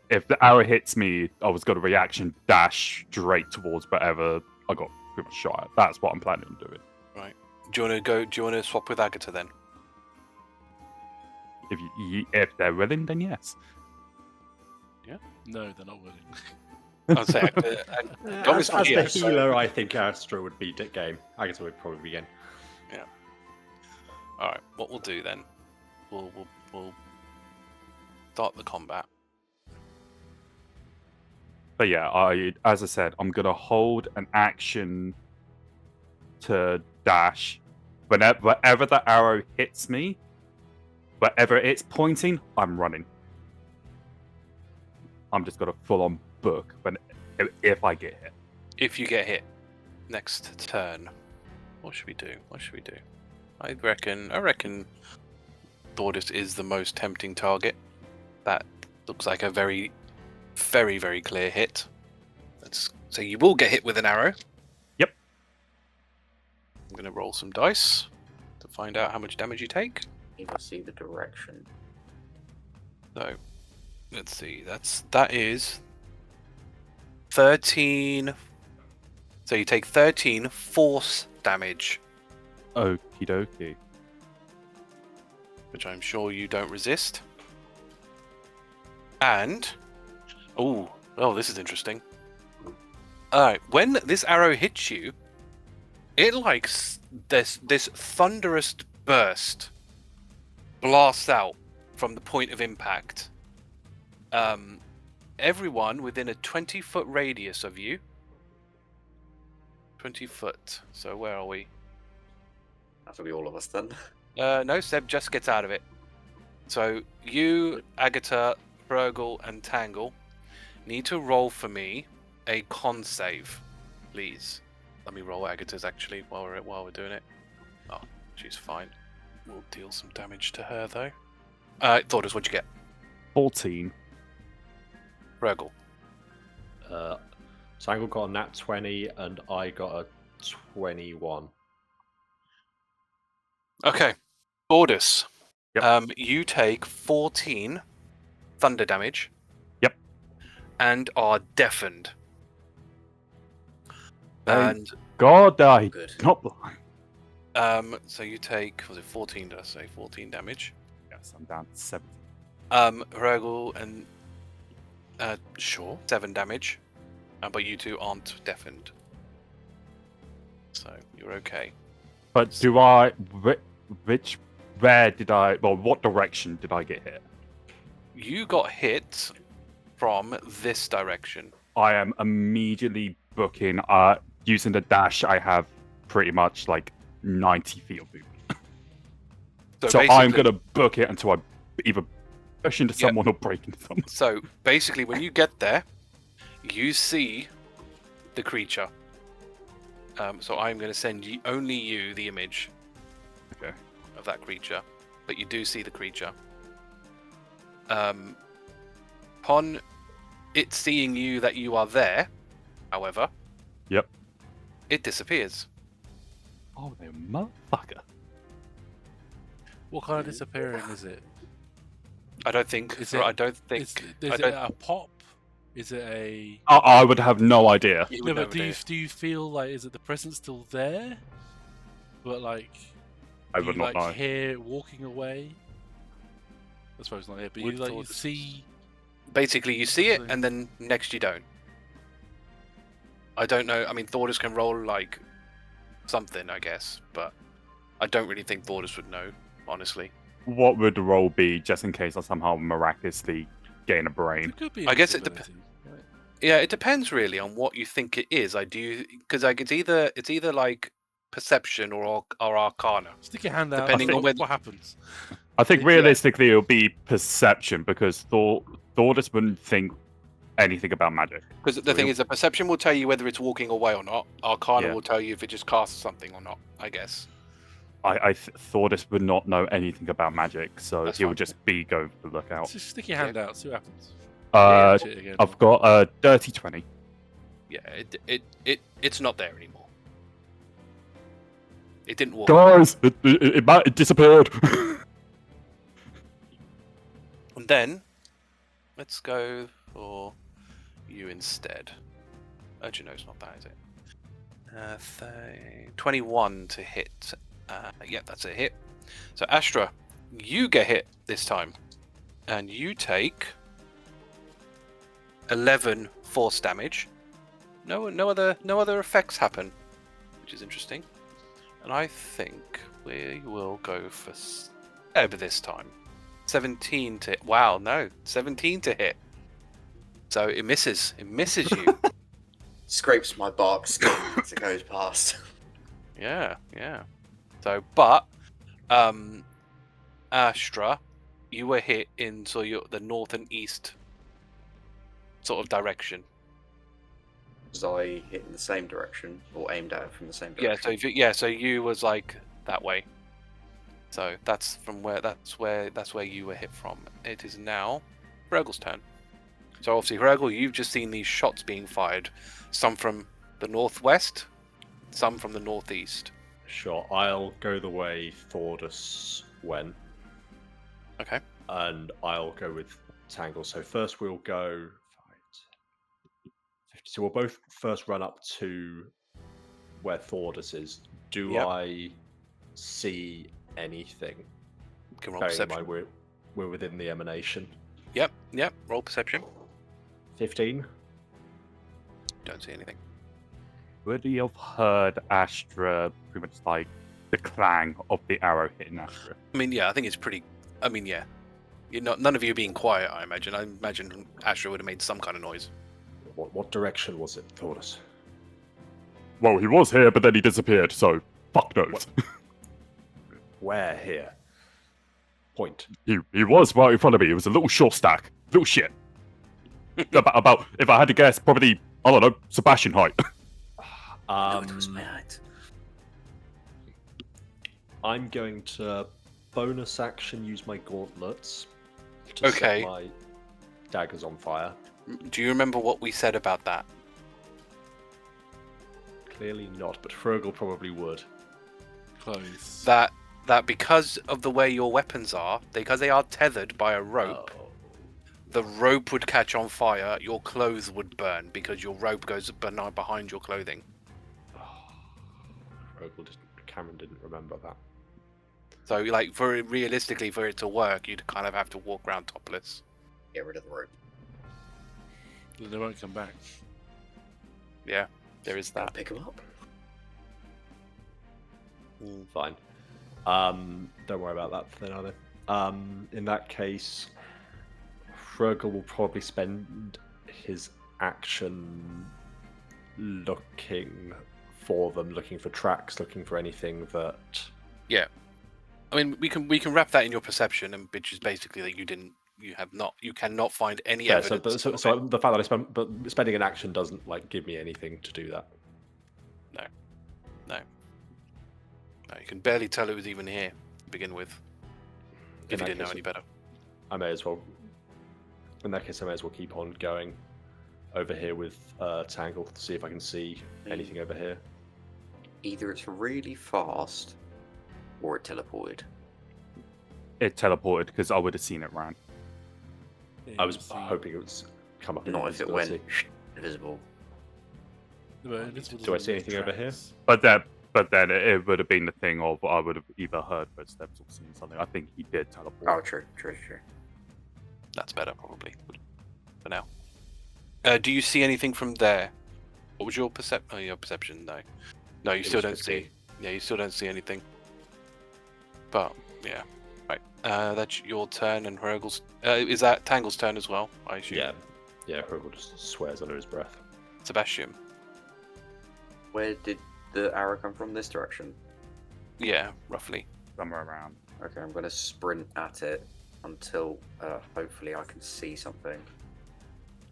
If the arrow hits me, I was going to reaction dash straight towards wherever I got pretty much shot at. That's what I'm planning on doing. do you want to go? Do you want to swap with Agata then? If they're willing, then yes. No, they're not willing. I'll say As obviously the yes. healer, I think Astra would be game. Agata would probably be game. All right. What we'll do then? We'll start the combat. But yeah, as I said, I'm gonna hold an action to dash wherever the arrow hits me, wherever it's pointing, I'm running. I'm just gonna full on book if I get hit. If you get hit, next turn, what should we do? I reckon Thordas is the most tempting target. That looks like a very, very, very clear hit. So you will get hit with an arrow. Yep. I'm going to roll some dice to find out how much damage you take. You can see the direction. So, let's see. That is 13. So you take 13 force damage, Okie dokie. which I'm sure you don't resist. And oh, this is interesting. Alright, when this arrow hits you, it this thunderous burst blasts out from the point of impact. Everyone within a 20-foot radius of you. 20 foot. So where are we? That'll be all of us then. No, Seb just gets out of it. So you, Agata, Hrugguhl, and Tangle need to roll for me a con save, please. Let me roll Agata's actually while we're doing it. Oh, she's fine. We'll deal some damage to her though. Thordas, what'd you get? 14. Hrugguhl. Tangle got a nat 20 and I got a 21. Okay, Thordas. Yep. You take 14 thunder damage. Yep. And are deafened. Thank And God, I Good. not blind. so you take, was it 14? Did I say 14 damage? Yes, I'm down to 7. Hrugguhl and sure, 7 damage. But you two aren't deafened. So you're okay. But what direction did I get hit? You got hit from this direction. I am immediately booking. Using the dash, I have pretty much like 90 feet of movement. So I'm basically- gonna book it until I either push into someone or break into someone. So basically, when you get there, you see the creature. So I'm going to send only you the image Okay. of that creature, but you do see the creature. Upon it seeing you that you are there, however, Yep. it disappears. Oh, the motherfucker. What kind of disappearing is it? I don't think. Is I it- don't think. Is I it don't, a pop? Is it a? I would have no idea. you No, would but never do. do you feel like is it the presence still there? But like, I do would you, not like know. hear it walking away? I suppose not. Yeah, but you Would like you thought- see. Basically, you see it, Something. and then next you don't. I don't know. I mean, Thordas can roll like something, I guess, but I don't really think Thordas would know, honestly. What would the roll be, just in case I somehow miraculously gain a brain? It could be. I guess it invisibility, right? Yeah, it depends really on what you think it is. I do because like it's either like perception or arcana. Stick your hand out. Depending see on whether- what happens. I think Yeah. realistically it'll be perception because Thordas wouldn't think anything about magic. Because the thing is, the perception will tell you whether it's walking away or not. Arcana Yeah. will tell you if it just casts something or not. I guess. Thordas would not know anything about magic, so That's he fine. would just be going for the lookout. Just stick your hand out. See what happens. Uh, Touch it again. I've got a dirty 20. Yeah, it's not there anymore. It didn't walk. Guys, it disappeared. And then, let's go for you instead. Actually, no, it's not that, is it? 21 to hit. Yep, that's a hit. So, Astra, you get hit this time. And you take 11 force damage. No other effects happen, which is interesting. And I think we will go for Seb this time. 17 to hit. Wow, no. 17 to hit. So it misses. It misses you. Scrapes my bark skin as it goes past. Yeah. So, but, Astra, you were hit into the north and east sort of direction. Was I hit in the same direction or aimed at from the same Yeah. direction? So you was like that way. So that's where you were hit from. It is now Hrugguhl's turn. So obviously, Hrugguhl, you've just seen these shots being fired. Some from the northwest, some from the northeast. Sure, I'll go the way Thordas went, Okay. and I'll go with Tangle. So first we'll go 50. So we'll both first run up to where Thordas is. Do Yep. I see anything? You can roll Bearing in perception. mind we're within the emanation. Yep. Roll perception. 15. Don't see anything. Would you have heard Astra pretty much like the clang of the arrow hitting Astra? I mean, yeah, I think it's pretty. I mean, yeah. None of you being quiet. I imagine Astra would have made some kind of noise. What direction was it, Thordas? Well, he was here, but then he disappeared, so fuck knows. Where here? Point. He was right in front of me. It was a little short stack. Little shit. about, if I had to guess, probably, I don't know, Sebastian height. No, it was my height. I'm going to bonus action use my gauntlets to Okay. set my daggers on fire. Do you remember what we said about that? Clearly not, but Hrugguhl probably would. Close. That because of the way your weapons are, because they are tethered by a rope, Oh. the rope would catch on fire. Your clothes would burn because your rope goes behind your clothing. Cameron didn't remember that. So, like, realistically, for it to work, you'd kind of have to walk around topless. Get rid of the rope. Then they won't come back. Yeah, there is I'll that. pick him up. Fine. Don't worry about that then either. In that case, Hrugguhl will probably spend his action looking for them, looking for tracks, looking for anything that. Yeah, I mean we can wrap that in your perception, and which is basically that you cannot find any Yeah. evidence. So the fact that spending an action doesn't like give me anything to do that. No, you can barely tell it was even here to begin with. If you didn't know any better. I may as well. In that case, I may as well keep on going over here with Tangle to see if I can see anything over here. Either it's really fast, or it teleported. It teleported because I would have seen it round. I was hoping it would come up. Not if it went invisible. Do I see anything over here? But then it would have been the thing of I would have either heard footsteps or seen something. I think he did teleport. Oh, true. That's better, probably, for now. Do you see anything from there? What was your perception? Oh, your perception, no. No, you still don't see. Yeah, you still don't see anything. But, yeah. Right. That's your turn, and Hrugguhl's... is that Tangle's turn as well, I assume? Yeah, Hrugguhl just swears under his breath. Sebastian? Where did the arrow come from? This direction? Yeah, roughly. Somewhere around. Okay, I'm going to sprint at it until hopefully I can see something.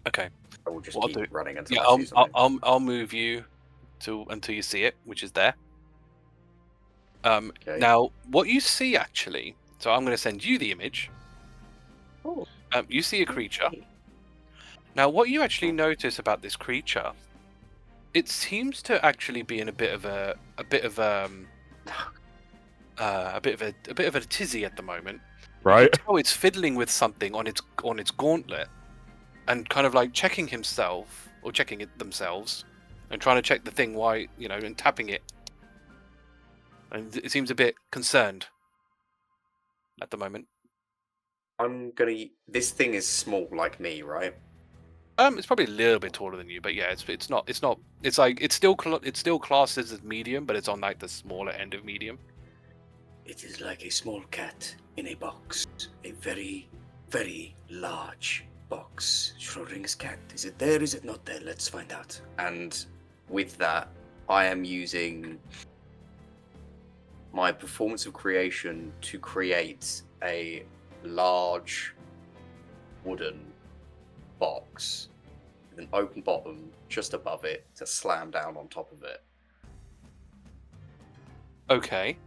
Okay. I will just What I'll keep do- running until Yeah, I see something. I'll move you until you see it, which is there. Okay. Now, what you see actually, so I'm going to send you the image. Oh. You see a creature. Now, what you actually notice about this creature, it seems to actually be in a bit of a tizzy at the moment. Right? Oh, it's fiddling with something on its gauntlet, and kind of like checking it themselves, and trying to check the thing and tapping it. And it seems a bit concerned at the moment. This thing is small like me, right? It's probably a little bit taller than you, but yeah, it's not. It's still classed as medium, but it's on like the smaller end of medium. It is like a small cat in a box. A very, very large box. Schrodinger's cat. Is it there? Is it not there? Let's find out. And with that, I am using my performance of creation to create a large wooden box with an open bottom just above it to slam down on top of it. Okay.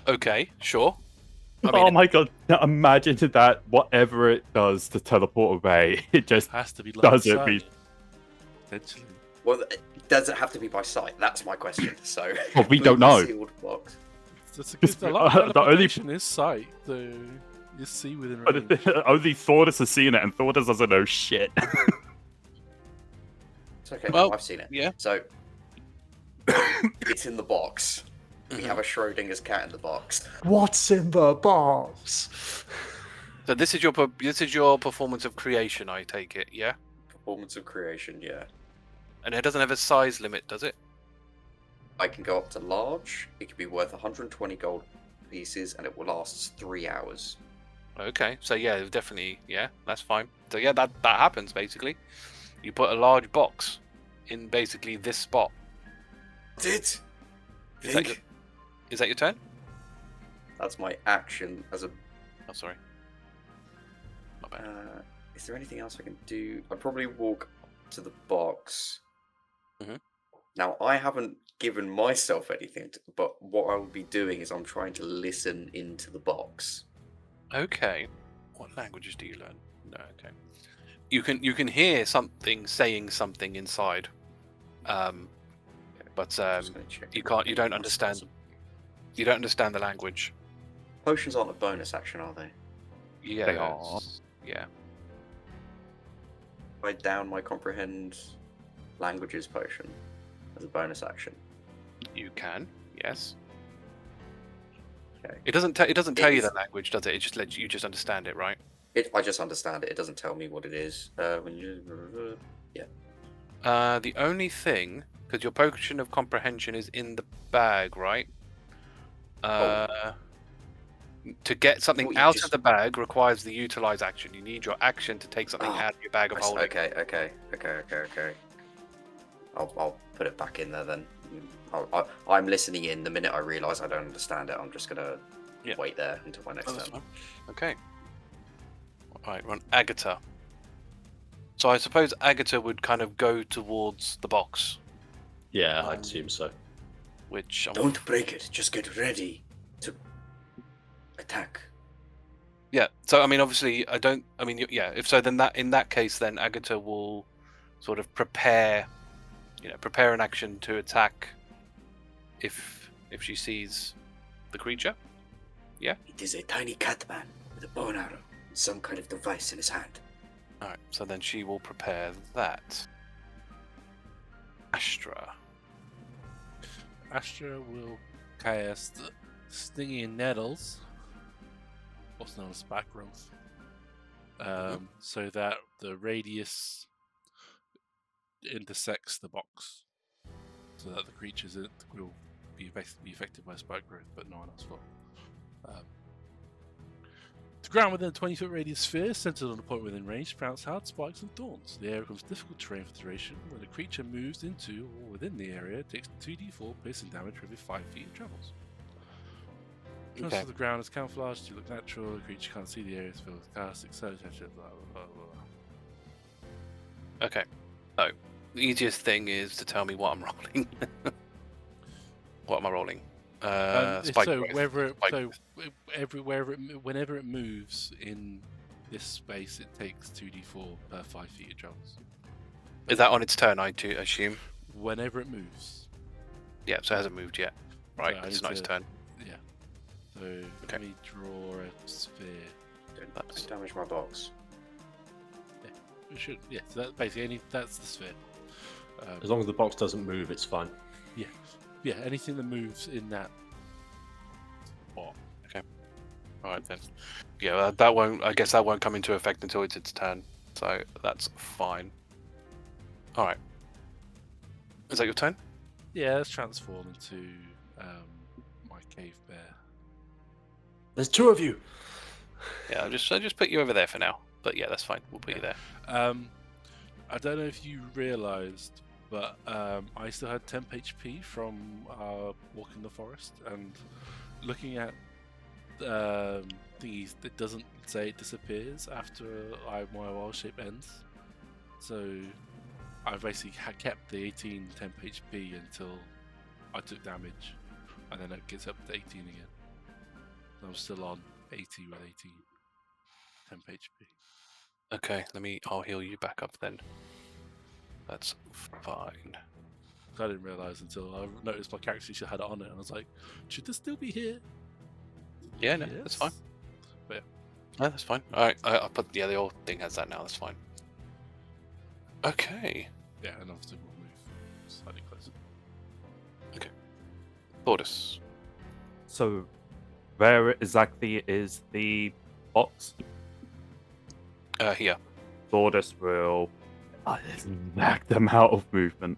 Okay, sure. I Oh mean, my god! Now imagine that whatever it does to teleport away, it just Has to be like does it. Essentially. Well, does it have to be by sight? That's my question. So, Well, we don't know. Sealed box. That's a lot of the only- teleportation is sight. You see within But range. only Thordas has seen it, and Thordas doesn't know shit. It's okay. Well, I've seen it. yeah. So it's in the box. We have a Schrodinger's cat in the box. What's in the box? So this is your performance of creation, I take it, yeah? Performance of creation, yeah. And it doesn't have a size limit, does it? I can go up to large. It can be worth 120 gold pieces, and it will last 3 hours. Okay, so yeah, definitely, yeah, that's fine. So yeah, that happens basically. You put a large box in basically this spot. That's it. Is that your turn? That's my action as a. Oh, sorry. Not bad. Is there anything else I can do? I'd probably walk up to the box. Mhm. Now, I haven't given myself anything, but what I will be doing is I'm trying to listen into the box. Okay. What languages do you learn? No, okay. You can hear something saying something inside. But I'm just gonna check you if can't. You don't anything understand. else. You don't understand the language. Potions aren't a bonus action, are they? Yeah. They are. Yeah. Write down my comprehend languages potion as a bonus action. You can. Yes. Okay. It doesn't tell you is- the language, does it? It just lets you just understand it, right? I just understand it. It doesn't tell me what it is. Yeah. The only thing, because your potion of comprehension is in the bag, right? To get something Thought you out just- of the bag requires the utilize action. You need your action to take something Ah, out of your bag of I s- holding. Okay. I'll put it back in there then. I'm listening in. The minute I realise I don't understand it, I'm just gonna Yeah. wait there until my next Oh, that's turn. fine. Okay. Alright, we're on Agata. So I suppose Agata would kind of go towards the box, Yeah, I'd assume so. which Don't break it. Just get ready to attack. yeah. So I mean, obviously, I don't. I mean, yeah. If so, then in that case, then Agata will sort of prepare an action to attack if she sees the creature. It is a tiny cat man with a bow and arrow and some kind of device in his hand. All right. So then she will prepare that. Astra. Astra will cast Stinging Nettles, also known as Back Growth, so that the radius intersects the box, so that the creatures will be affected by spike growth, but no one else will. The ground within a 20-foot radius sphere, centered on a point within range, sprouts hard spikes and thorns. The area becomes difficult terrain for the duration. When a creature moves into or within the area, it takes 2d4 piercing damage for every 5 feet it travels. Most Okay. of the ground is camouflaged to look natural. The creature can't see the area it's filled with cast, etc. Blah, blah, blah, blah. Okay. So the easiest thing is to tell me what I'm rolling. What am I rolling? Spike So growth. whenever it moves in this space, it takes 2d4 per 5 feet it travels. Is that on its turn? I assume. Whenever it moves. Yeah. So it hasn't moved yet. Right. I It's need not its to- turn. Yeah. So Okay. let me draw a sphere. Don't damage my box. It should. Yeah. So that's basically that's the sphere. As long as the box doesn't move, it's fine. Yeah. Anything that moves in that spot. All right then. Yeah. That won't. I guess that won't come into effect until it's its turn. So that's fine. All right. Is that your turn? Yeah. Let's transform into my cave bear. There's two of you. Yeah. I'll just put you over there for now. But yeah, that's fine. We'll put you there. I don't know if you realised, but I still had temp HP from walk in the forest, and looking at thingies, it doesn't say it disappears after my wild shape ends. So I basically kept the 18 temp HP until I took damage, and then it gets up to 18 again. I'm still on 80 with 18 temp HP. Okay. I'll heal you back up then. That's fine. I didn't realise until I noticed my character sheet had it on it, and I was like, should this still be here? Yeah. No. That's fine. But yeah. No, that's fine. All right. I put the old thing has that now. That's fine. Okay. Yeah, and obviously we'll move slightly closer. Thordas. So, where exactly is the box? Here. Thordas will exact amount of movement.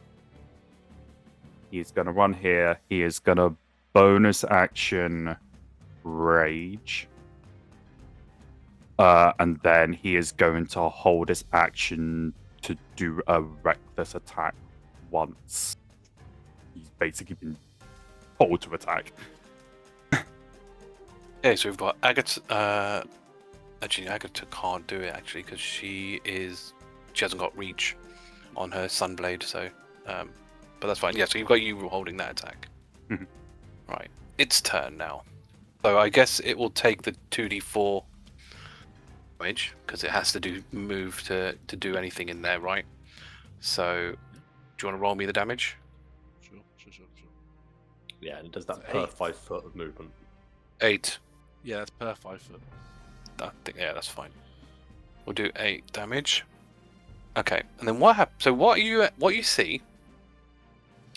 He's going to run here. He is going to bonus action rage. And then he is going to hold his action to do a reckless attack once. He's basically been told to attack. Okay, so we've got Agata. Actually, Agata can't do it actually because she hasn't got reach on her Sunblade. So, but that's fine. Yeah, so you've got you holding that attack. Mhm. Right, its turn now. So I guess it will take the 2d4 damage because it has to move to do anything in there, right? So, do you want to roll me the damage? Sure. Yeah, and it does that It's per 8. 5 foot of movement. 8. Yeah, that's per 5 foot. I think, yeah, that's fine. We'll do 8 damage. Okay, and then what happens? So what you see,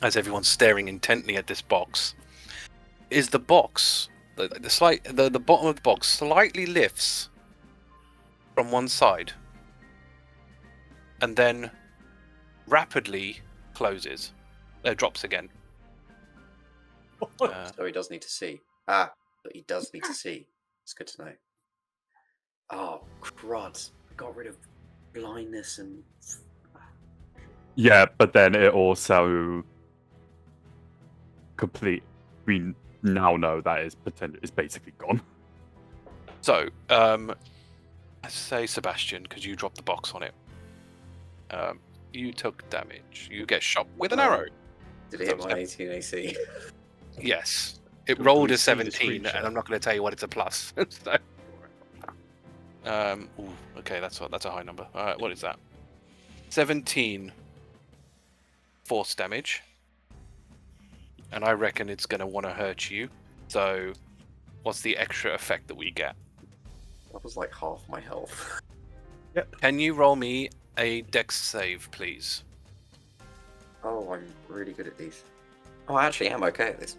as everyone's staring intently at this box, is the box, the bottom of the box slightly lifts from one side, and then rapidly closes, drops again. So he does need to see. But he does need to see. It's good to know. Oh, crud. I got rid of blindness and... Yeah, but then it also we now know that it's basically gone. So, let's say Sebastian, because you dropped the box on it. You took damage. You get shot with an arrow. Did it hit my 18 AC? Yes. It Do rolled we a see this 17, creature? and I'm not going to tell you what it's a plus. So, okay, that's a high number. What is that? 17 force damage. And I reckon it's going to want to hurt you. So, what's the extra effect that we get? That was like half my health. Can you roll me a dex save, please? Oh, I'm really good at these. Oh, I actually am okay at this.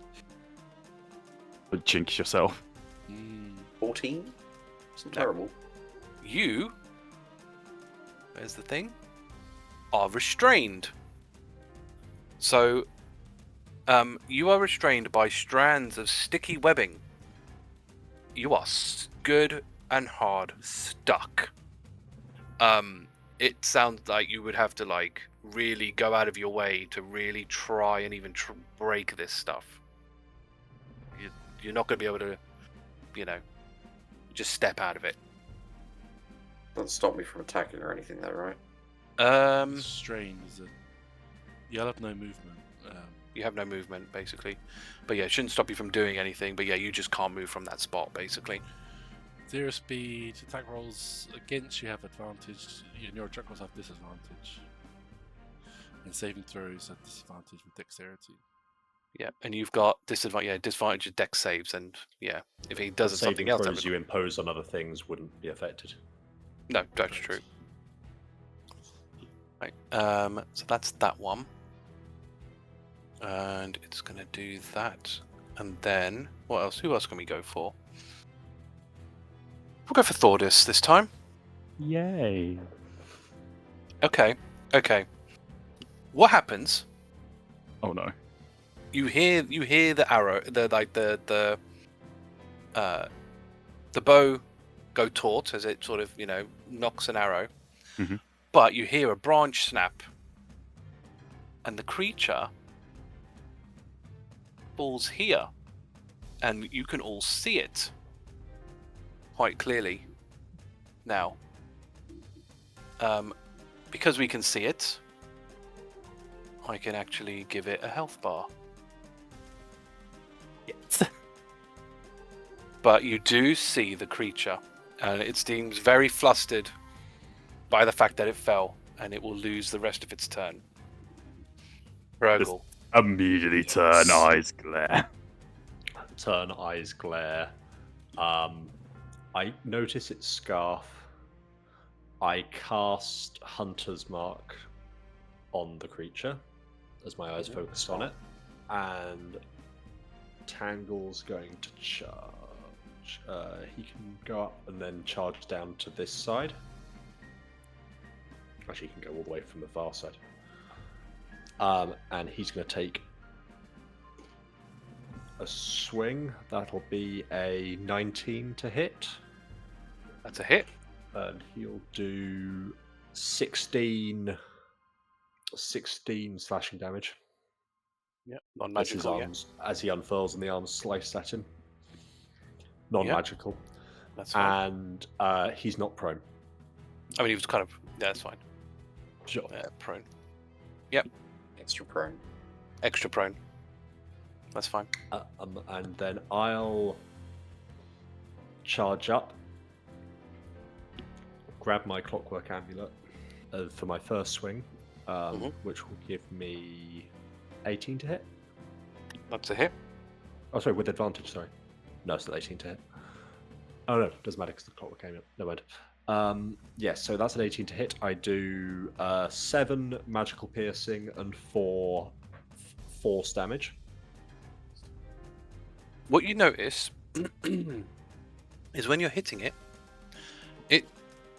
But jinx yourself. 14? It's not No. terrible. You, where's the thing, are restrained. So, you are restrained by strands of sticky webbing. You are good and hard stuck. It sounds like you would have to like really go out of your way to really try and even break this stuff. You're not going to be able to, just step out of it. Doesn't stop me from attacking or anything though, right? Strain is it? You'll have no movement. You have no movement, basically. But yeah, it shouldn't stop you from doing anything. But yeah, you just can't move from that spot, basically. 0 speed, attack rolls against you have advantage, and your attack rolls have disadvantage. And saving throws at disadvantage with dexterity. Yeah, and you've got disadvantage. Yeah, disadvantage of dex saves, and yeah, if he does something Saving else, throws you impose on other things wouldn't be affected. no, that's true. Right. So that's that one, and it's gonna do that, and then what else? Who else can we go for? We'll go for Thordas this time. Yay. Okay. What happens? Oh no. You hear the arrow, the bow go taut as it sort of knocks an arrow, Mhm. but you hear a branch snap, and the creature falls here, and you can all see it quite clearly now. Because we can see it, I can actually give it a health bar. Yes. But you do see the creature, and it seems very flustered by the fact that it fell, and it will lose the rest of its turn. Hrugguhl. Immediately turn eyes glare. Turn eyes glare. I notice its scarf. I cast Hunter's Mark on the creature as my eyes focused on it, and Tangle's going to charge. He can go up and then charge down to this side. Actually, he can go all the way from the far side. And he's going to take a swing. That'll be a 19 to hit. That's a hit. And he'll do 16 slashing damage. Yep. As his Non-magical. Yeah. arms, as he unfurls and the arms slice at him. Non-magical. That's fine. And he's not prone. I mean, he was kind of. Yeah, that's fine. Sure. Prone. Extra prone. Extra prone. That's fine. And then I'll charge up, grab my clockwork amulet for my first swing, which will give me 18 to hit. That's a hit. Oh, sorry, with advantage, sorry. No, it's not 18 to hit. Oh, no, doesn't matter because the clockwork amulet. No mind. Yes, so that's an 18 to hit. I do 7 magical piercing and 4 force damage. What you notice is when you're hitting it, it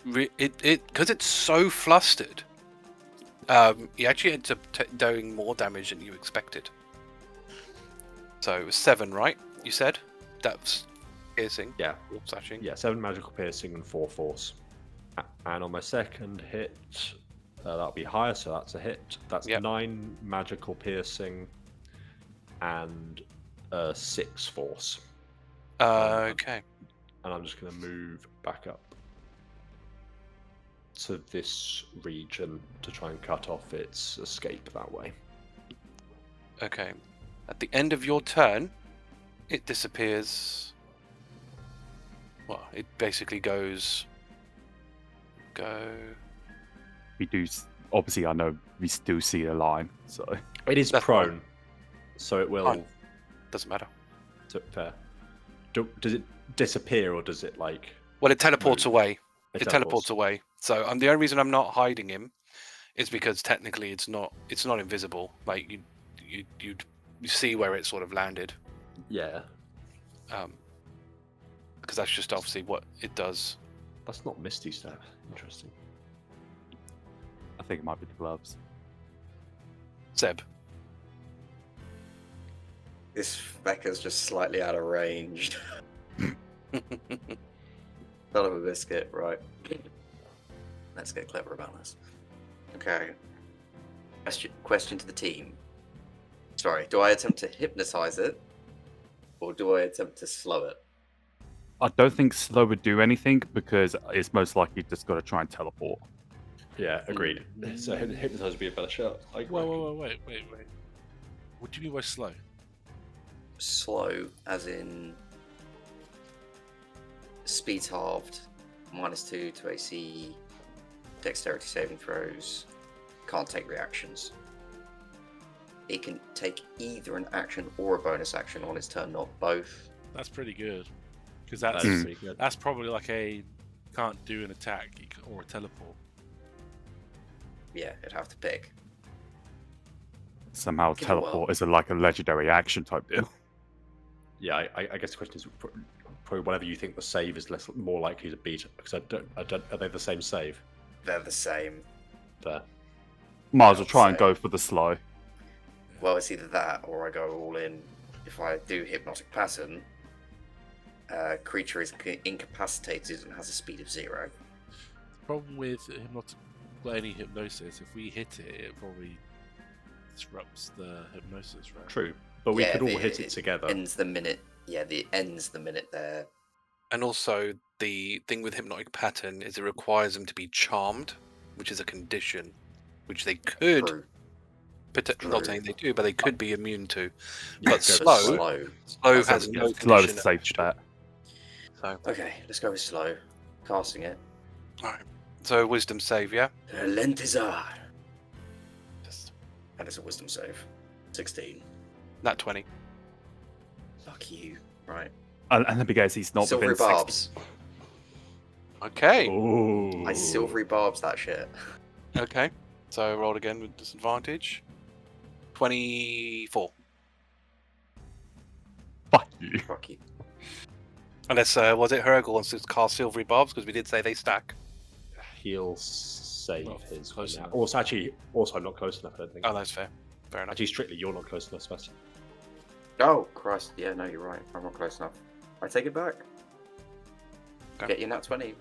because it's so flustered, He actually ends up doing more damage than you expected. So it was 7, right? You said? That's piercing. Yeah. Or slashing. Yeah, 7 magical piercing and 4 force. And on my second hit, that'll be higher, so that's a hit. That's Yep. 9 magical piercing and 6 force. Okay. And I'm just going to move back up to this region to try and cut off its escape that way. Okay. At the end of your turn, it disappears. Well, it basically goes. We do. Obviously, I know we still see a line, so It is That's prone, fine. so it will. Fine. Doesn't matter. Fair. Does it disappear or does it like? Well, it teleports Move. away. It teleports away. So the only reason I'm not hiding him is because technically it's not invisible. Like you see where it sort of landed. Yeah, Because that's just obviously what it does. that's not Misty Step. Interesting. I think it might be the gloves. Seb. This Becca's just slightly out of range. Son of a biscuit, right. Let's get clever about this. Okay. Question to the team. Sorry, do I attempt to hypnotize it? Or do I attempt to slow it? I don't think slow would do anything because it's most likely just got to try and teleport. Yeah, agreed. So hypnotize would be a better shot. Wait. What do you mean by slow? Slow, as in speed halved, -2 to AC, dexterity saving throws, can't take reactions. It can take either an action or a bonus action on its turn, not both. That's pretty good. Because That's that's pretty good. that's probably like a can't do an attack or a teleport. Yeah, it'd have to pick. Somehow Give it a whirl. teleport is like a legendary action type deal. Yeah, I guess the question is probably whatever you think the save is more likely to beat. Because I don't. Are they the same save? They're the same. There. Might as well try and So- go for the slow. Well, it's either that or I go all in. If I do hypnotic pattern, creature is incapacitated and has a speed of 0. The problem with any hypnosis, if we hit it, it probably disrupts the hypnosis, right? True, but we Yeah, could all hit it together. Ends the minute. Yeah, it ends the minute there. And also the thing with hypnotic pattern is it requires them to be charmed, which is a condition, which they could. True. Not saying they do, but they could be immune to. Yeah, But go slow, Slow. slow That has sounds no good. Slow is condition the safe attached. bet. So, Okay, let's go with slow. Casting it. alright. So wisdom save, yeah. Lentizar. Just And it's a wisdom save. 16. nat 20. Fuck you. Right. And the big guess he's not Silvery within 60. barbs. Okay. Ooh. I silvery barbs that shit. Okay. So roll again with disadvantage. 24. Fuck you. Fuck you. Unless was it Hrugguhl wants to cast silvery barbs because we did say they stack. He'll save Well, his. close now. enough. Also, I'm not close enough. I don't think. Oh, that's fair. Fair enough. Actually, strictly, you're not close enough, Sebastian. Oh, Christ. Yeah, no, you're right. I'm not close enough. I take it back. Okay. Get your nat 20.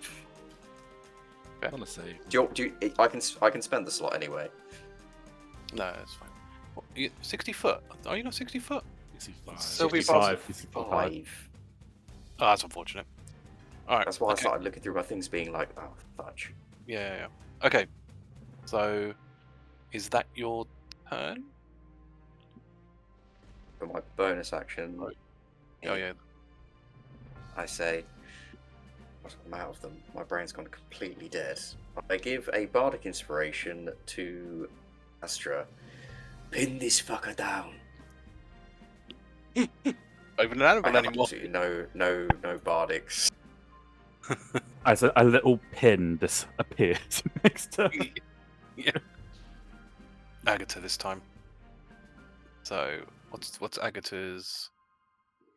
I want to say Do you, I can spend the slot anyway. No, that's fine. What, 60 foot? Are you not 60 foot? 65. Silvery 65. 5. Oh, that's unfortunate. All right. That's why I okay. started looking through my things being like, oh, fudge. Yeah. Okay. So, is that your turn? For my bonus action, Right. Oh yeah. I say, I'm out of them. My brain's gone completely dead. I give a bardic inspiration to Astra. Pin this fucker down. Even an I animal have anymore. absolutely no bardics. As a little pin this appears next to. Yeah. Agata this time. So what's Agata's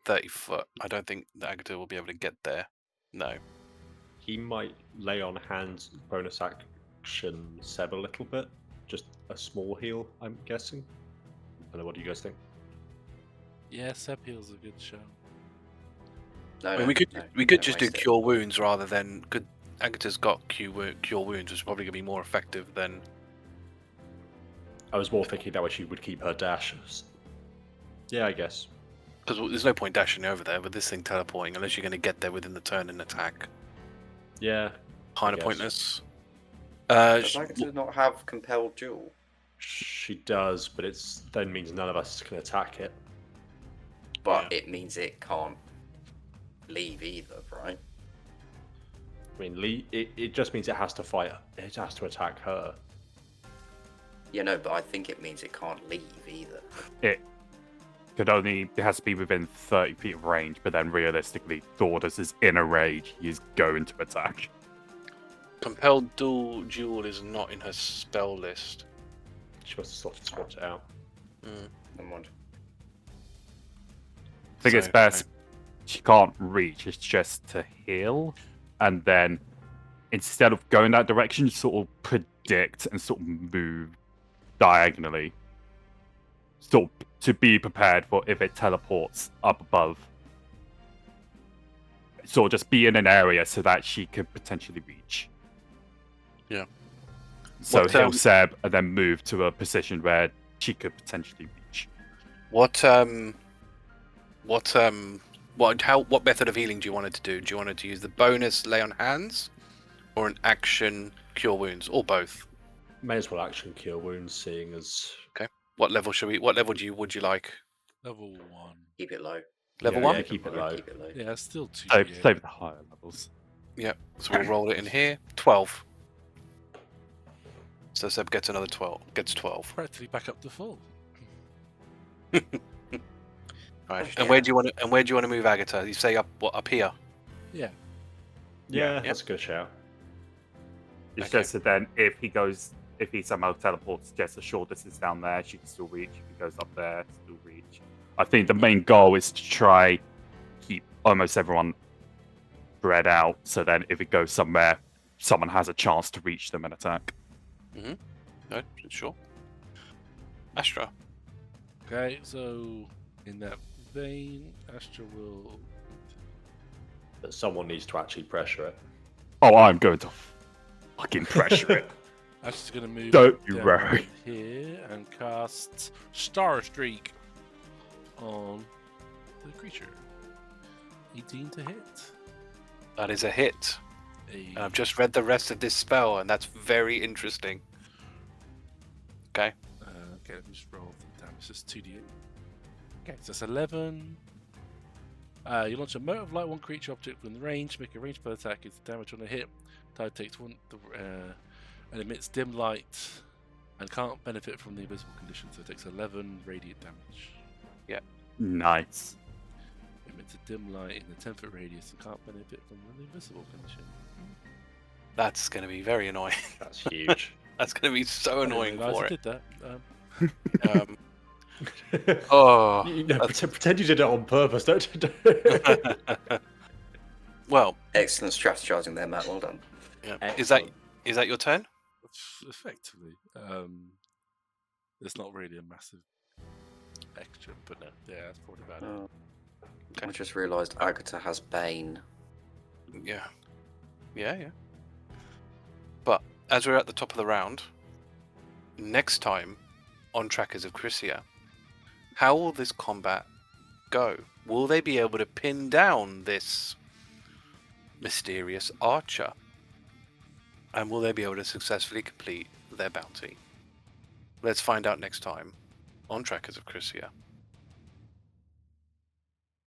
30 foot? I don't think that Agata will be able to get there. No. He might lay on hands, bonus action, Seb a little bit. just a small heal, I'm guessing. I don't know, what do you guys think? Yeah, Seb heal's a good show. No, I mean, no, we could no, we could don't just do waste it. cure wounds rather than could. Agata's got cure wounds, which is probably gonna be more effective than. I was more thinking that way she would keep her dash. Yeah, I guess. Because there's no point dashing over there with this thing teleporting unless you're going to get there within the turn and attack. Yeah. Kind of guess. pointless. Does Agata not have compelled duel? She does, but it's then means none of us can attack it. But it means it can't leave either, right? I mean, it just means it has to fight. It has to attack her. Yeah, no, but I think it means it can't leave either. It has to be within 30 feet of range, but then realistically, Thordas is in a rage. He's going to attack. Compelled duel is not in her spell list. She must have swapped it out. Never mind. I think it's So, best. She can't reach. It's just to heal, and then instead of going that direction, sort of predict and sort of move diagonally, sort of to be prepared for if it teleports up above. Sort of just be in an area so that she could potentially reach. Yeah. So What, heal Seb and then move to a position where she could potentially reach. What method of healing do you want her to do? Do you want her to use the bonus lay on hands, or an action cure wounds, or both? May as well action cure wounds, seeing as What level would you like? Level 1. Keep it low. Level Yeah, one? yeah, keep it low. Keep it low. Yeah, it's still 2. Play with the higher levels. Yeah. So we'll roll it in here. 12. So Seb gets another 12. Gets 12. Practically back up to full. Right. And where do you want to move Agata? You say up here. Yeah. Yeah, that's a good shout. It's Okay. just that then if he somehow teleports just a short distance down there, she can still reach. If he goes up there, still reach. I think the main goal is to try keep almost everyone spread out, so then if it goes somewhere, someone has a chance to reach them and attack. No, sure. Astra. Okay, so in that vein, Astra will. But someone needs to actually pressure it. Oh, I'm going to fucking pressure it. Astra's going to move Don't you down worry. here and cast Star Streak on the creature. 18 to hit. That is a hit. A And I've just read the rest of this spell, and that's very interesting. Okay. Okay, let me just roll the damage. It's just 2d8. Okay, so that's 11. You launch a mote of light, one creature object within range, make a ranged spell attack. It's damage on a hit. Target takes one and emits dim light and can't benefit from the invisible condition, so it takes 11 radiant damage. Nice. Emits a dim light in the 10-foot radius and can't benefit from the invisible condition. That's going to be very annoying. That's huge. That's going to be so annoying I for didn't it. realize I did that. Oh. Pretend you did it on purpose, don't you? Well, Excellent strategizing there, Matt. Well done. yeah. Is that your turn? Effectively. It's not really a massive extra, but no, yeah, that's probably about it. Oh, Okay. I just realised Agata has Bane. Yeah. But as we're at the top of the round, next time on Tracas of Crisia, how will this combat go? Will they be able to pin down this mysterious archer? And will they be able to successfully complete their bounty? Let's find out next time on Tracas of Crisia.